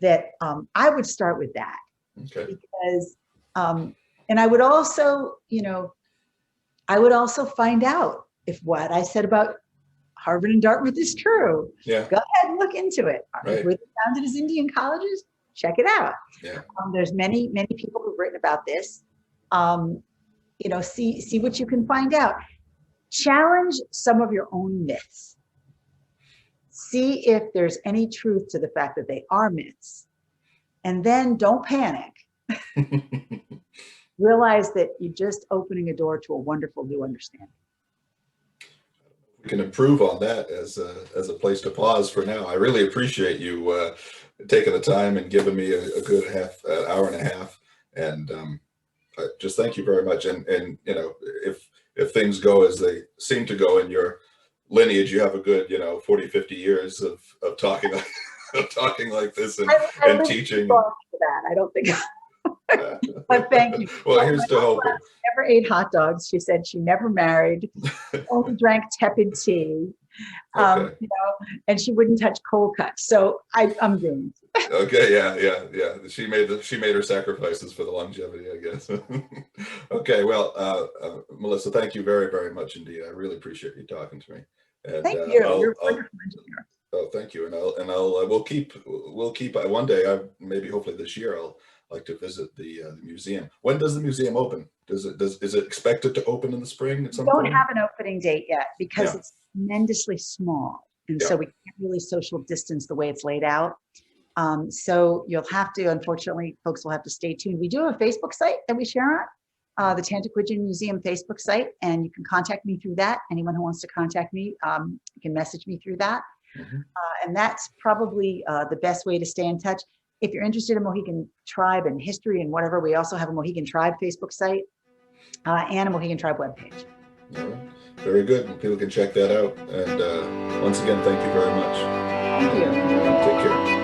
B: that I would start with that.
A: Okay.
B: Because and I would also, find out if what I said about Harvard and Dartmouth is true.
A: Yeah.
B: Go ahead and look into it.
A: Right.
B: Were they founded as Indian colleges? Check it out.
A: Yeah.
B: There's many, many people who've written about this. See what you can find out. Challenge some of your own myths. See if there's any truth to the fact that they are myths. And then don't panic. Realize that you're just opening a door to a wonderful new understanding.
A: We can improve on that as a place to pause for now. I really appreciate you taking the time and giving me a good hour and a half. And I just thank you very much. And if things go as they seem to go in your lineage, you have a good 40, 50 years of talking like this and teaching.
B: For that. I don't think. But thank you.
A: Well, here's to hoping.
B: Never ate hot dogs. She said she never married. Only drank tepid tea.
A: Okay.
B: And she wouldn't touch cold cuts. So I'm doomed.
A: Okay. Yeah. She made her sacrifices for the longevity, I guess. Okay. Well, Melissa, thank you very, very much indeed. I really appreciate you talking to me. And,
B: thank you. You're a wonderful engineer.
A: Oh, thank you. And we'll keep one day. Maybe hopefully this year I'll like to visit the museum. When does the museum open? Is it expected to open in the spring at
B: We
A: some
B: don't
A: point?
B: have an opening date yet because
A: Yeah.
B: it's tremendously small. And
A: Yeah.
B: so we can't really social distance the way it's laid out. So you'll have to, unfortunately, folks will have to stay tuned. We do have a Facebook site that we share on, the Tantaquidgeon Museum Facebook site, and you can contact me through that. Anyone who wants to contact me can message me through that.
A: Mhm.
B: And that's probably the best way to stay in touch. If you're interested in Mohegan tribe and history and whatever, we also have a Mohegan tribe Facebook site and a Mohegan tribe webpage.
A: All right. Very good. People can check that out. And once again, thank you very much.
B: Thank you.
A: Take care.